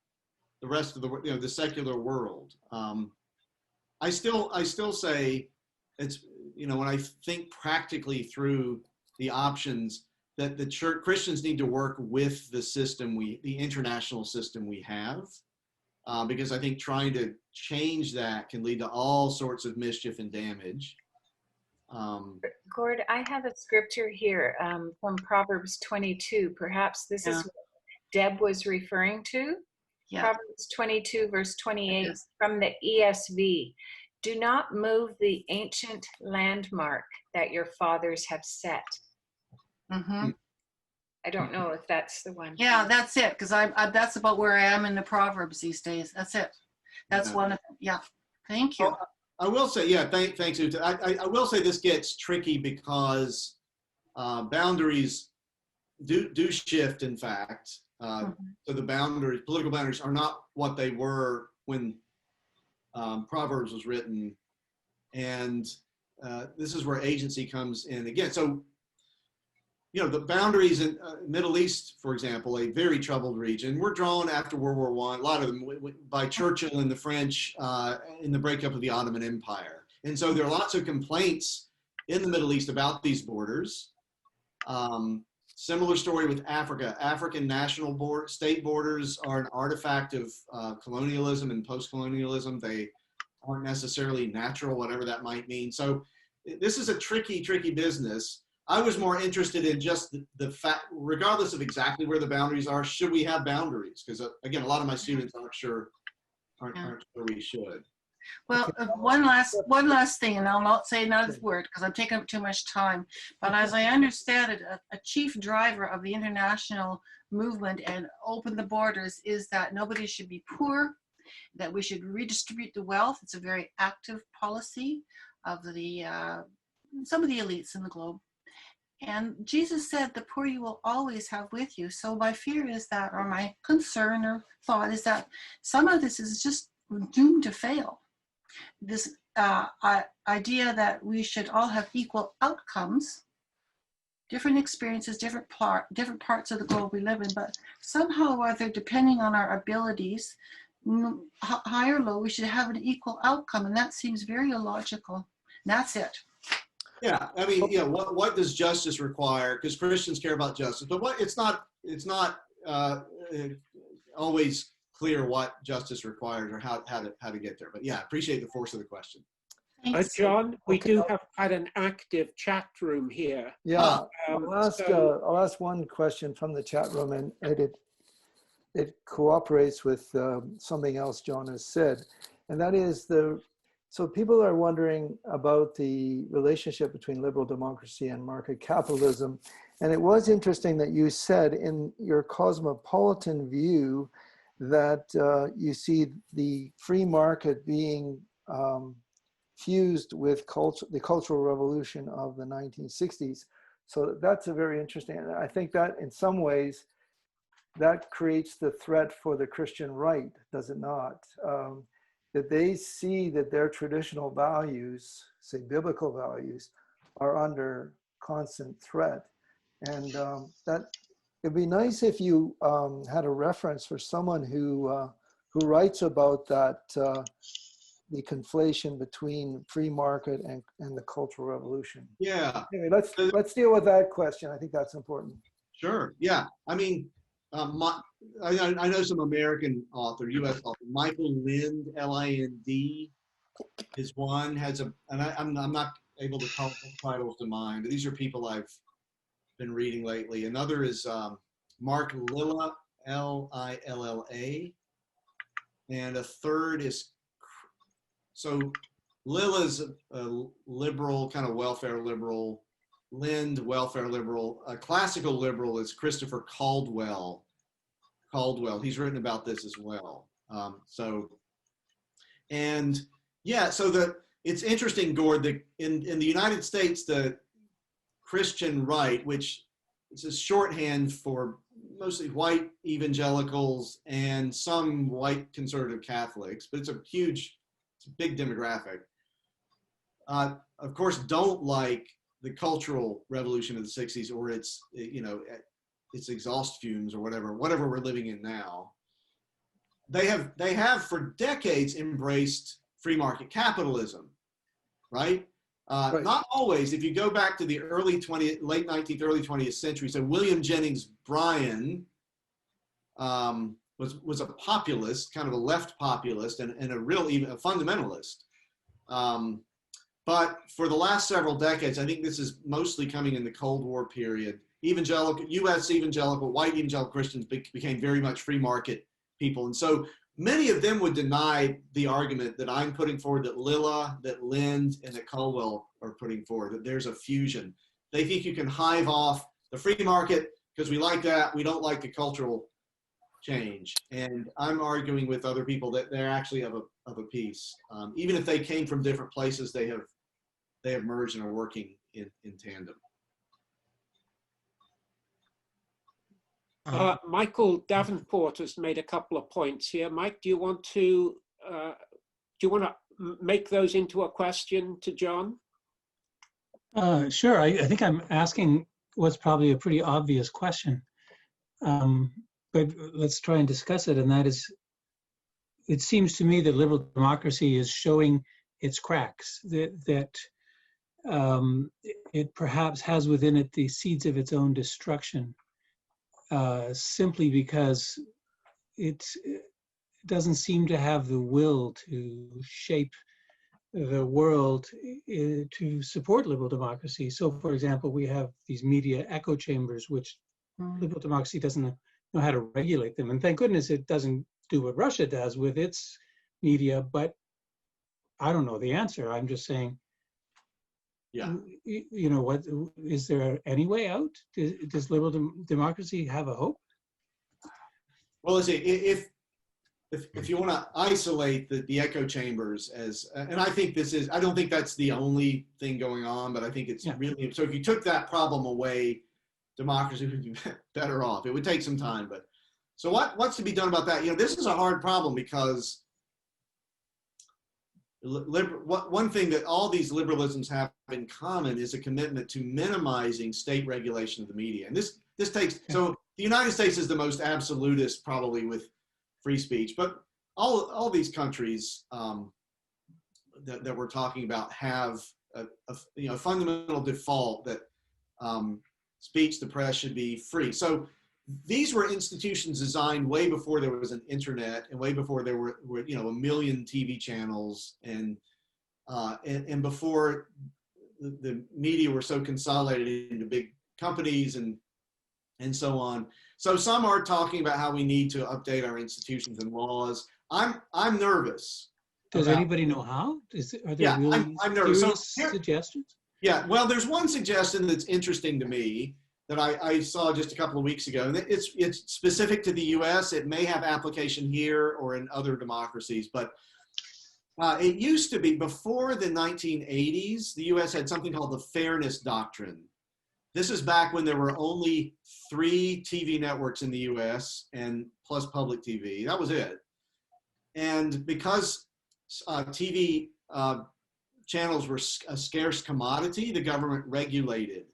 the rest of the secular world? I still say it's, when I think practically through the options, that the church, Christians need to work with the system, the international system we have, because I think trying to change that can lead to all sorts of mischief and damage. Gord, I have a scripture here from Proverbs 22. Perhaps this is what Deb was referring to. Yeah. Proverbs 22, verse 28 from the ESV. Do not move the ancient landmark that your fathers have set. Mm-hmm. I don't know if that's the one. Yeah, that's it. Because that's about where I am in the Proverbs these days. That's it. That's one of them. Yeah. Thank you. Well, I will say, thanks, Uta. I will say this gets tricky because boundaries do shift, in fact. So the political boundaries are not what they were when Proverbs was written. And this is where agency comes in again. So, the boundaries in Middle East, for example, a very troubled region, were drawn after World War I, a lot of them by Churchill and the French in the breakup of the Ottoman Empire. And so there are lots of complaints in the Middle East about these borders. Similar story with Africa. African state borders are an artifact of colonialism and post-colonialism. They aren't necessarily natural, whatever that might mean. So this is a tricky, tricky business. I was more interested in just the fact, regardless of exactly where the boundaries are, should we have boundaries? Because again, a lot of my students aren't sure we should. Well, one last thing, and I'll not say another word because I'm taking up too much time. But as I understand it, a chief driver of the international movement and open the borders is that nobody should be poor, that we should redistribute the wealth. It's a very active policy of some of the elites in the globe. And Jesus said, the poor you will always have with you. So my fear is that, or my concern or thought is that some of this is just doomed to fail. This idea that we should all have equal outcomes, different experiences, different parts of the globe we live in, but somehow or other, depending on our abilities, high or low, we should have an equal outcome. And that seems very illogical. And that's it. Yeah, I mean, yeah. What does justice require? Because Christians care about justice, but it's not always clear what justice requires or how to get there. But yeah, I appreciate the force of the question. John, we do have quite an active chat room here. Yeah, I'll ask one question from the chat room, and it cooperates with something else John has said, and that is so people are wondering about the relationship between liberal democracy and market capitalism. And it was interesting that you said in your cosmopolitan view that you see the free market being fused with the Cultural Revolution of the 1960s. So that's a very interesting, and I think that in some ways that creates the threat for the Christian right, does it not? That they see that their traditional values, say biblical values, are under constant threat. And that it'd be nice if you had a reference for someone who writes about that, the conflation between free market and the Cultural Revolution. Yeah. Anyway, let's deal with that question. I think that's important. Sure. Yeah. I mean, I know some American author, U.S. author, Michael Lind, L-I-N-D, is one. And I'm not able to call titles to mind, but these are people I've been reading lately. Another is Mark Lilla, L-I-L-L-A, and a third is, so Lilla's a liberal, kind of welfare liberal. Lind, welfare liberal. A classical liberal is Christopher Caldwell. He's written about this as well. So it's interesting, Gord, that in the United States, the Christian right, which is a shorthand for mostly white evangelicals and some white conservative Catholics, but it's a big demographic, of course, don't like the Cultural Revolution of the 60s or its exhaust fumes or whatever we're living in now. They have for decades embraced free market capitalism, right? Right. Not always. If you go back to the late 19th, early 20th century, so William Jennings Bryan was a populist, kind of a left populist, and even a fundamentalist. But for the last several decades, I think this is mostly coming in the Cold War period. U.S. evangelical, white evangelical Christians became very much free market people. And so many of them would deny the argument that I'm putting forward, that Lilla, that Lind, and that Caldwell are putting forward, that there's a fusion. They think you can hive off the free market because we like that. We don't like the cultural change. And I'm arguing with other people that they're actually of a piece. Even if they came from different places, they have merged and are working in tandem. Michael Davenport has made a couple of points here. Mike, do you want to make those into a question to John? Sure. I think I'm asking what's probably a pretty obvious question, but let's try and discuss it. And that is, it seems to me that liberal democracy is showing its cracks. That it perhaps has within it the seeds of its own destruction, simply because it doesn't seem to have the will to shape the world to support liberal democracy. So, for example, we have these media echo chambers, which liberal democracy doesn't know how to regulate them. And thank goodness it doesn't do what Russia does with its media, but I don't know the answer. I'm just saying, Yeah. You know, what is there any way out? Does liberal democracy have a hope? Well, let's see, if you want to isolate the echo chambers as, and I think this is, I don't think that's the only thing going on, but I think it's really, so if you took that problem away, democracy would be better off. It would take some time, but so what's to be done about that? You know, this is a hard problem because one thing that all these liberalisms have in common is a commitment to minimizing state regulation of the media. And this takes, so the United States is the most absolutist probably with free speech, but all these countries that we're talking about have a fundamental default that speech, the press should be free. So these were institutions designed way before there was an internet and way before there were a million TV channels and before the media were so consolidated into big companies and so on. So some are talking about how we need to update our institutions and laws. I'm nervous. Does anybody know how? Are there really I'm nervous. serious suggestions? Yeah, well, there's one suggestion that's interesting to me that I saw just a couple of weeks ago. And it's specific to the US. It may have application here or in other democracies, but it used to be before the 1980s, the US had something called the Fairness Doctrine. This is back when there were only 3 TV networks in the US and plus public TV. That was it. And because TV channels were a scarce commodity, the government regulated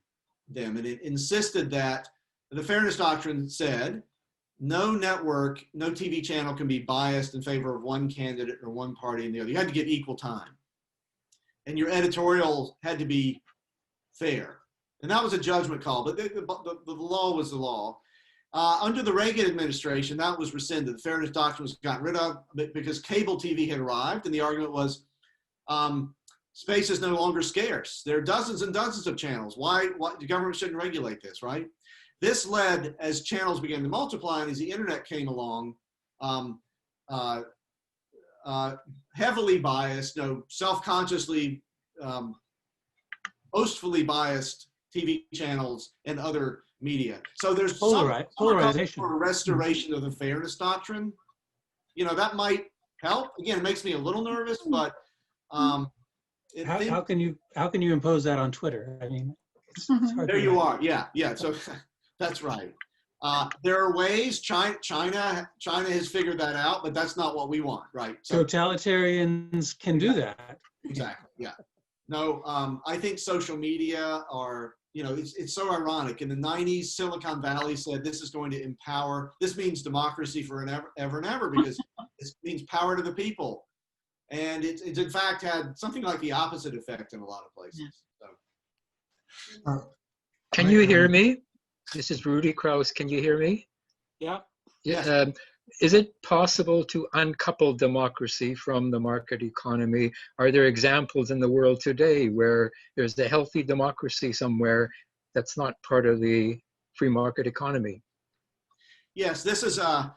them. And it insisted that the Fairness Doctrine said, no network, no TV channel can be biased in favor of one candidate or one party and the other. You had to get equal time. And your editorial had to be fair. And that was a judgment call, but the law was the law. Under the Reagan administration, that was rescinded. The Fairness Doctrine was gotten rid of because cable TV had arrived, and the argument was space is no longer scarce. There are dozens and dozens of channels. Why the government shouldn't regulate this, right? This led, as channels began to multiply and as the internet came along, heavily biased, self-consciously, boastfully biased TV channels and other media. So there's polarization for a restoration of the Fairness Doctrine. You know, that might help. Again, it makes me a little nervous, but how can you impose that on Twitter? I mean, it's hard. There you are. Yeah. So that's right. There are ways. China has figured that out, but that's not what we want, right? So totalitarians can do that. Exactly. Yeah. No, I think social media are, it's so ironic. In the 90s, Silicon Valley said this is going to empower, this means democracy for ever and ever because this means power to the people. And it's in fact had something like the opposite effect in a lot of places. So. Can you hear me? This is Rudy Krause. Can you hear me? Yeah. Yeah. Is it possible to uncouple democracy from the market economy? Are there examples in the world today where there's a healthy democracy somewhere that's not part of the free market economy? Yes, this is an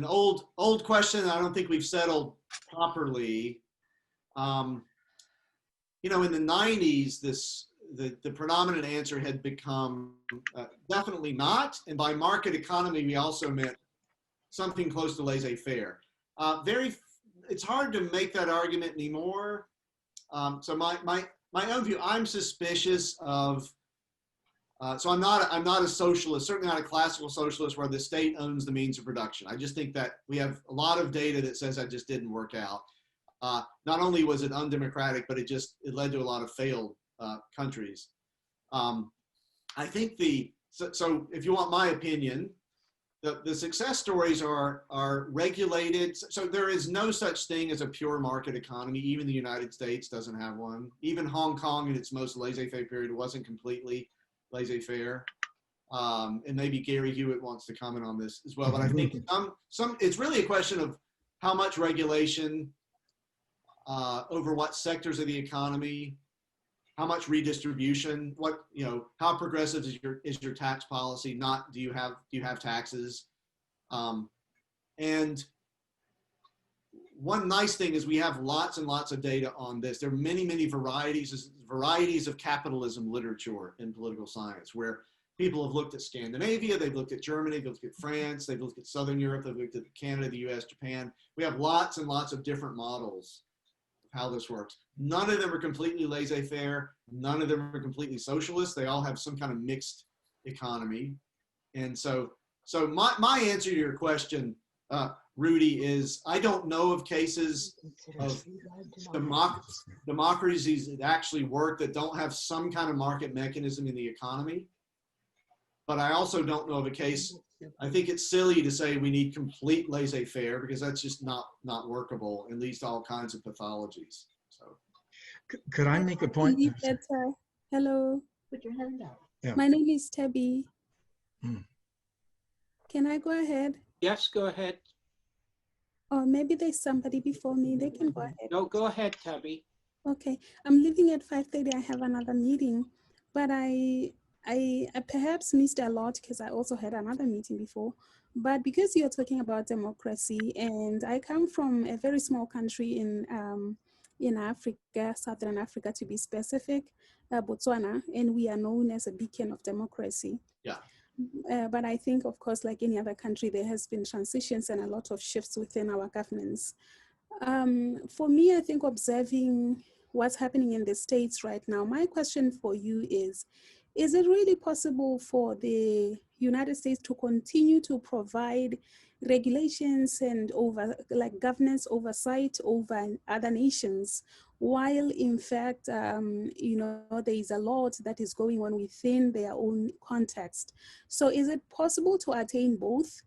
old question that I don't think we've settled properly. In the 90s, the predominant answer had become definitely not, and by market economy we also meant something close to laissez-faire. It's hard to make that argument anymore. So my own view, I'm suspicious of. So I'm not a socialist, certainly not a classical socialist where the state owns the means of production. I just think that we have a lot of data that says that just didn't work out. Not only was it undemocratic, but it led to a lot of failed countries. I think so if you want my opinion, the success stories are regulated. So there is no such thing as a pure market economy. Even the United States doesn't have one. Even Hong Kong in its most laissez-faire period wasn't completely laissez-faire. And maybe Gary Hewitt wants to comment on this as well. But I think it's really a question of how much regulation over what sectors of the economy, how much redistribution, how progressive is your tax policy? Not do you have taxes? And one nice thing is we have lots and lots of data on this. There are many varieties of capitalism literature in political science, where people have looked at Scandinavia, they've looked at Germany, they've looked at France, they've looked at Southern Europe, they've looked at Canada, the US, Japan. We have lots and lots of different models of how this works. None of them are completely laissez-faire. None of them are completely socialist. They all have some kind of mixed economy. And so my answer to your question, Rudy, is I don't know of cases of democracies that actually work that don't have some kind of market mechanism in the economy. But I also don't know of a case. I think it's silly to say we need complete laissez-faire, because that's just not workable and leads to all kinds of pathologies. So, could I make a point? Hello. Put your hand out. Yeah. My name is Tabby. Can I go ahead? Yes, go ahead. Or maybe there's somebody before me. They can go ahead. No, go ahead, Tabby. Okay. I'm leaving at 5:30. I have another meeting, but I perhaps missed a lot because I also had another meeting before. But because you're talking about democracy, and I come from a very small country in Africa, Southern Africa to be specific, Botswana, and we are known as a beacon of democracy. Yeah. But I think, of course, like any other country, there has been transitions and a lot of shifts within our governance. For me, I think observing what's happening in the States right now, my question for you is it really possible for the United States to continue to provide regulations and governance oversight over other nations, while in fact, there is a lot that is going on within their own context? So is it possible to attain both,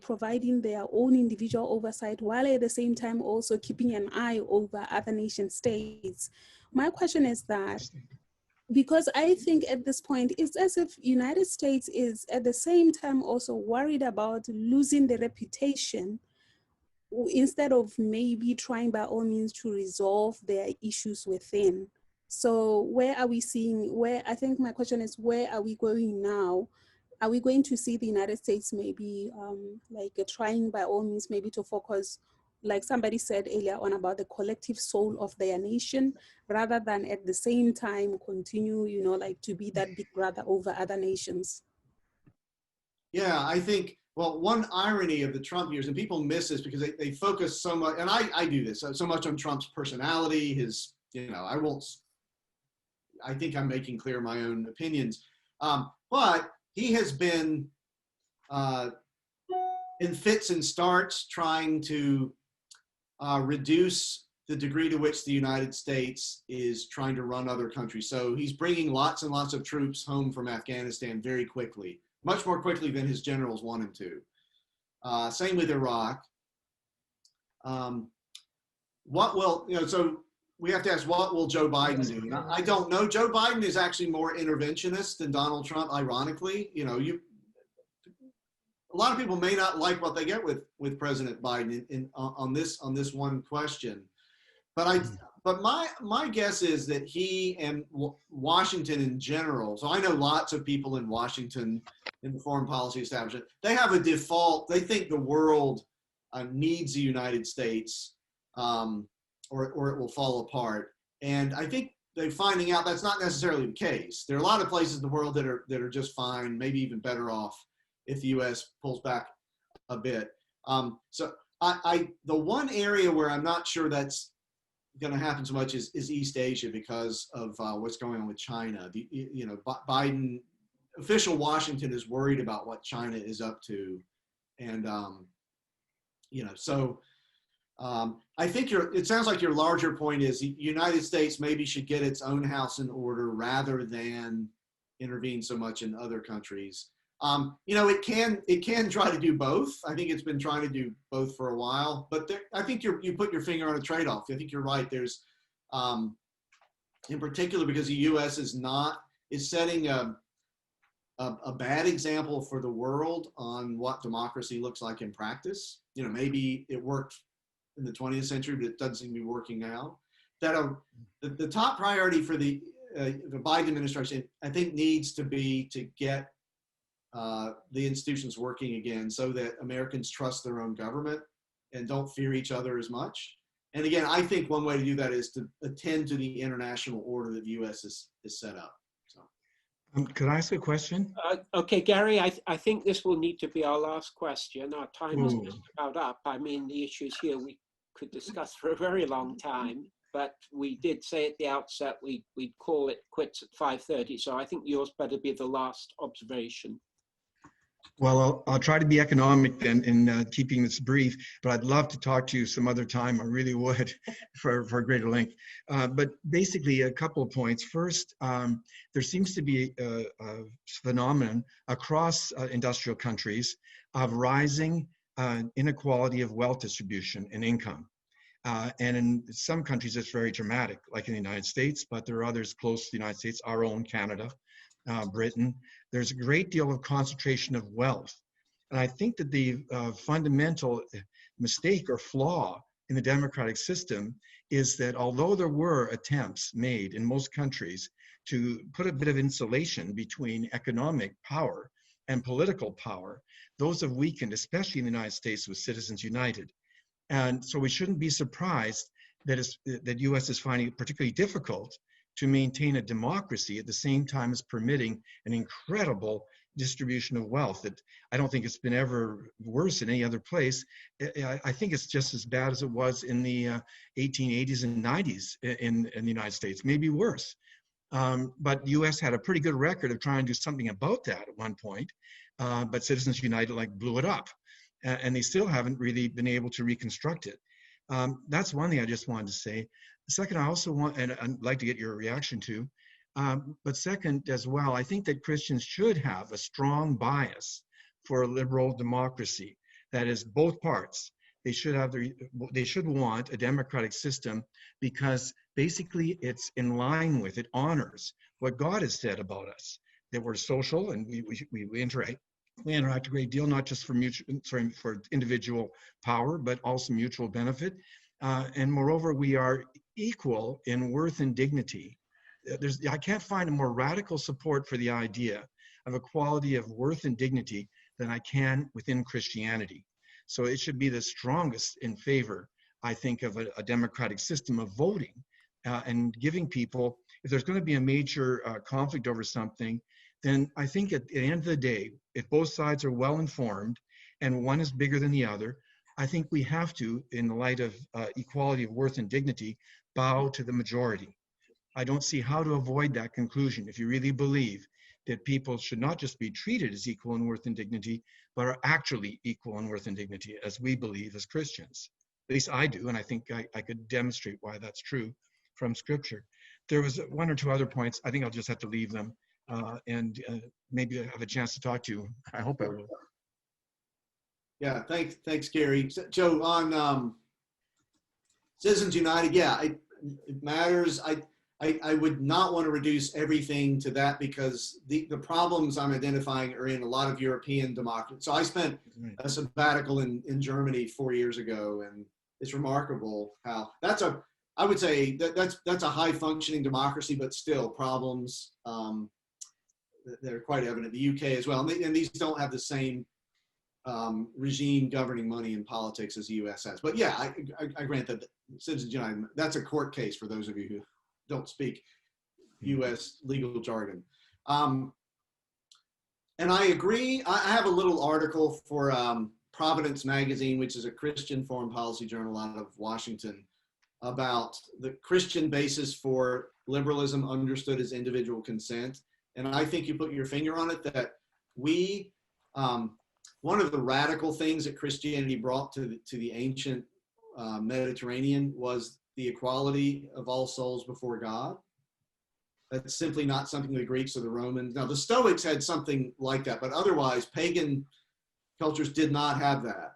providing their own individual oversight, while at the same time also keeping an eye over other nation states? My question is that, because I think at this point, it's as if United States is at the same time also worried about losing the reputation, instead of maybe trying by all means to resolve their issues within. So where are we seeing, I think my question is, where are we going now? Are we going to see the United States maybe trying by all means maybe to focus, like somebody said earlier on, about the collective soul of their nation, rather than at the same time continue, to be that big brother over other nations? Yeah, I think, well, one irony of the Trump years, and people miss this because they focus so much, and I do this, so much on Trump's personality, his, I think I'm making clear my own opinions. But he has been in fits and starts trying to reduce the degree to which the United States is trying to run other countries. So he's bringing lots and lots of troops home from Afghanistan very quickly, much more quickly than his generals want him to. Same with Iraq. What will, so we have to ask, what will Joe Biden do? I don't know. Joe Biden is actually more interventionist than Donald Trump, ironically. A lot of people may not like what they get with President Biden on this one question. But my guess is that he and Washington in general, so I know lots of people in Washington in the foreign policy establishment, they have a default, they think the world needs the United States or it will fall apart. And I think they're finding out that's not necessarily the case. There are a lot of places in the world that are just fine, maybe even better off if the US pulls back a bit. So the one area where I'm not sure that's going to happen so much is East Asia, because of what's going on with China. Biden, official Washington is worried about what China is up to. And, I think it sounds like your larger point is the United States maybe should get its own house in order rather than intervene so much in other countries. You know, it can try to do both. I think it's been trying to do both for a while, but I think you put your finger on a trade-off. I think you're right. There's, in particular, because the U.S. is setting a bad example for the world on what democracy looks like in practice. You know, maybe it worked in the 20th century, but it doesn't seem to be working now. That the top priority for the Biden administration, I think, needs to be to get the institutions working again so that Americans trust their own government and don't fear each other as much. And again, I think one way to do that is to attend to the international order that the U.S. is set up. So, could I ask a question? Okay, Gary, I think this will need to be our last question. Our time is just about up. I mean, the issues here we could discuss for a very long time, but we did say at the outset we'd call it quits at 5:30. So I think yours better be the last observation. Well, I'll try to be economic then in keeping this brief, but I'd love to talk to you some other time. I really would for greater length. But basically, a couple of points. First, there seems to be a phenomenon across industrial countries of rising inequality of wealth distribution and income. And in some countries, it's very dramatic, like in the United States, but there are others close to the United States, our own Canada, Britain. There's a great deal of concentration of wealth. And I think that the fundamental mistake or flaw in the democratic system is that although there were attempts made in most countries to put a bit of insulation between economic power and political power, those have weakened, especially in the United States with Citizens United. And so we shouldn't be surprised that that U.S. is finding it particularly difficult to maintain a democracy at the same time as permitting an incredible distribution of wealth that I don't think it's been ever worse in any other place. I think it's just as bad as it was in the 1880s and 90s in the United States, maybe worse. But U.S. had a pretty good record of trying to do something about that at one point, but Citizens United blew it up, and they still haven't really been able to reconstruct it. That's one thing I just wanted to say. Second, I also want, and I'd like to get your reaction to, but second as well, I think that Christians should have a strong bias for a liberal democracy. That is both parts. They should want a democratic system because basically it's in line with, it honors what God has said about us, that we're social and we interact a great deal, not just for for individual power, but also mutual benefit. And moreover, we are equal in worth and dignity. I can't find a more radical support for the idea of equality of worth and dignity than I can within Christianity. So it should be the strongest in favor, I think, of a democratic system of voting and giving people, if there's going to be a major conflict over something, then I think at the end of the day, if both sides are well informed and one is bigger than the other, I think we have to, in the light of equality of worth and dignity, bow to the majority. I don't see how to avoid that conclusion if you really believe that people should not just be treated as equal in worth and dignity, but are actually equal in worth and dignity, as we believe as Christians. At least I do, and I think I could demonstrate why that's true from Scripture. There was one or two other points. I think I'll just have to leave them and maybe have a chance to talk to you. I hope I will. Yeah, thanks, Gary. Joe, on Citizens United, yeah, it matters. I would not want to reduce everything to that because the problems I'm identifying are in a lot of European democracies. So I spent a sabbatical in Germany 4 years ago, and it's remarkable how I would say that's a high functioning democracy, but still problems that are quite evident. The UK as well, and these don't have the same regime governing money and politics as the US has. But yeah, I grant that Citizens United, that's a court case for those of you who don't speak US legal jargon. And I agree. I have a little article for Providence Magazine, which is a Christian foreign policy journal out of Washington, about the Christian basis for liberalism understood as individual consent. And I think you put your finger on it, that one of the radical things that Christianity brought to the ancient Mediterranean was the equality of all souls before God. That's simply not something the Greeks or the Romans. Now, the Stoics had something like that, but otherwise, pagan cultures did not have that.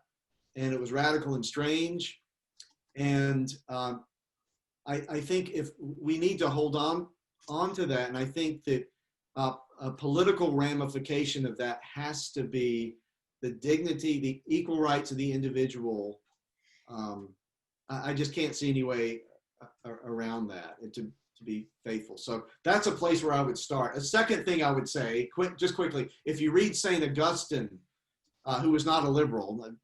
And it was radical and strange. And I think if we need to hold on to that, and I think that a political ramification of that has to be the dignity, the equal rights of the individual. I just can't see any way around that, and to be faithful. So that's a place where I would start. A second thing I would say, just quickly, if you read St. Augustine, who was not a liberal, would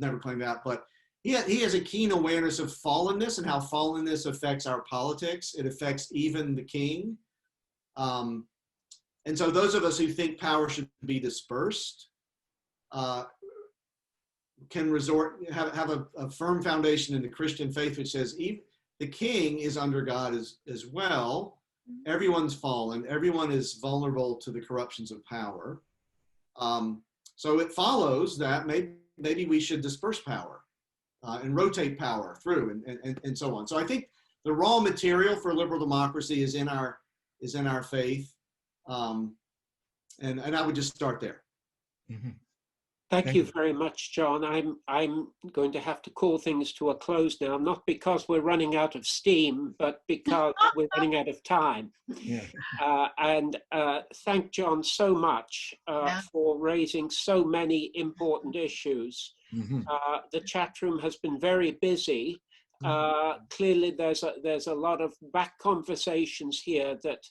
never claim that, but he has a keen awareness of fallenness and how fallenness affects our politics. It affects even the king. And so those of us who think power should be dispersed can have a firm foundation in the Christian faith, which says the king is under God as well. Everyone's fallen. Everyone is vulnerable to the corruptions of power. So it follows that maybe we should disperse power and rotate power through and so on. So I think the raw material for liberal democracy is in our faith. And I would just start there. Mm-hmm. Thank you very much, John. I'm going to have to call things to a close now, not because we're running out of steam, but because we're running out of time. Yeah. And thank John so much for raising so many important issues. Mm-hmm. The chat room has been very busy. Clearly, there's a lot of back conversations here that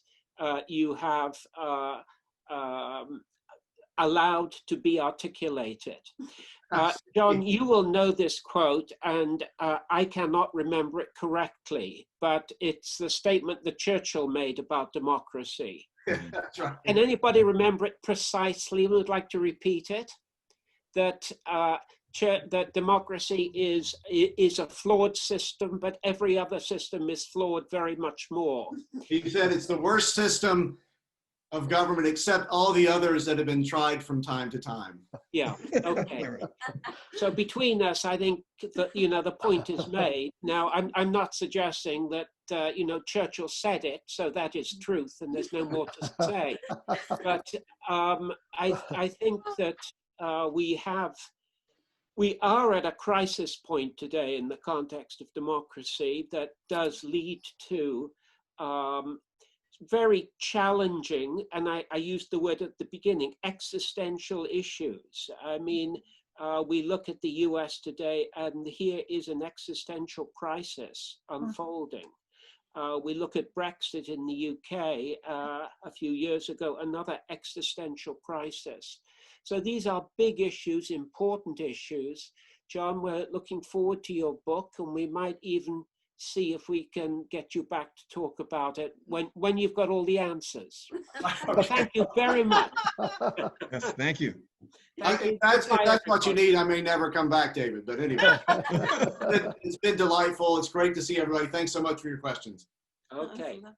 you have allowed to be articulated. John, you will know this quote, and I cannot remember it correctly, but it's the statement that Churchill made about democracy. That's right. Can anybody remember it precisely? Would like to repeat it? That that democracy is a flawed system, but every other system is flawed very much more. He said it's the worst system of government except all the others that have been tried from time to time. Yeah, okay. So between us, I think that, the point is made. Now, I'm not suggesting that, Churchill said it, so that is truth and there's no more to say. But I think that we are at a crisis point today in the context of democracy that does lead to very challenging, and I used the word at the beginning, existential issues. I mean, we look at the US today, and here is an existential crisis unfolding. We look at Brexit in the UK a few years ago, another existential crisis. So these are big issues, important issues. John, we're looking forward to your book, and we might even see if we can get you back to talk about it when you've got all the answers. Thank you very much. Yes, thank you. If that's what you need, I may never come back, David. But anyway, it's been delightful. It's great to see everybody. Thanks so much for your questions. Okay.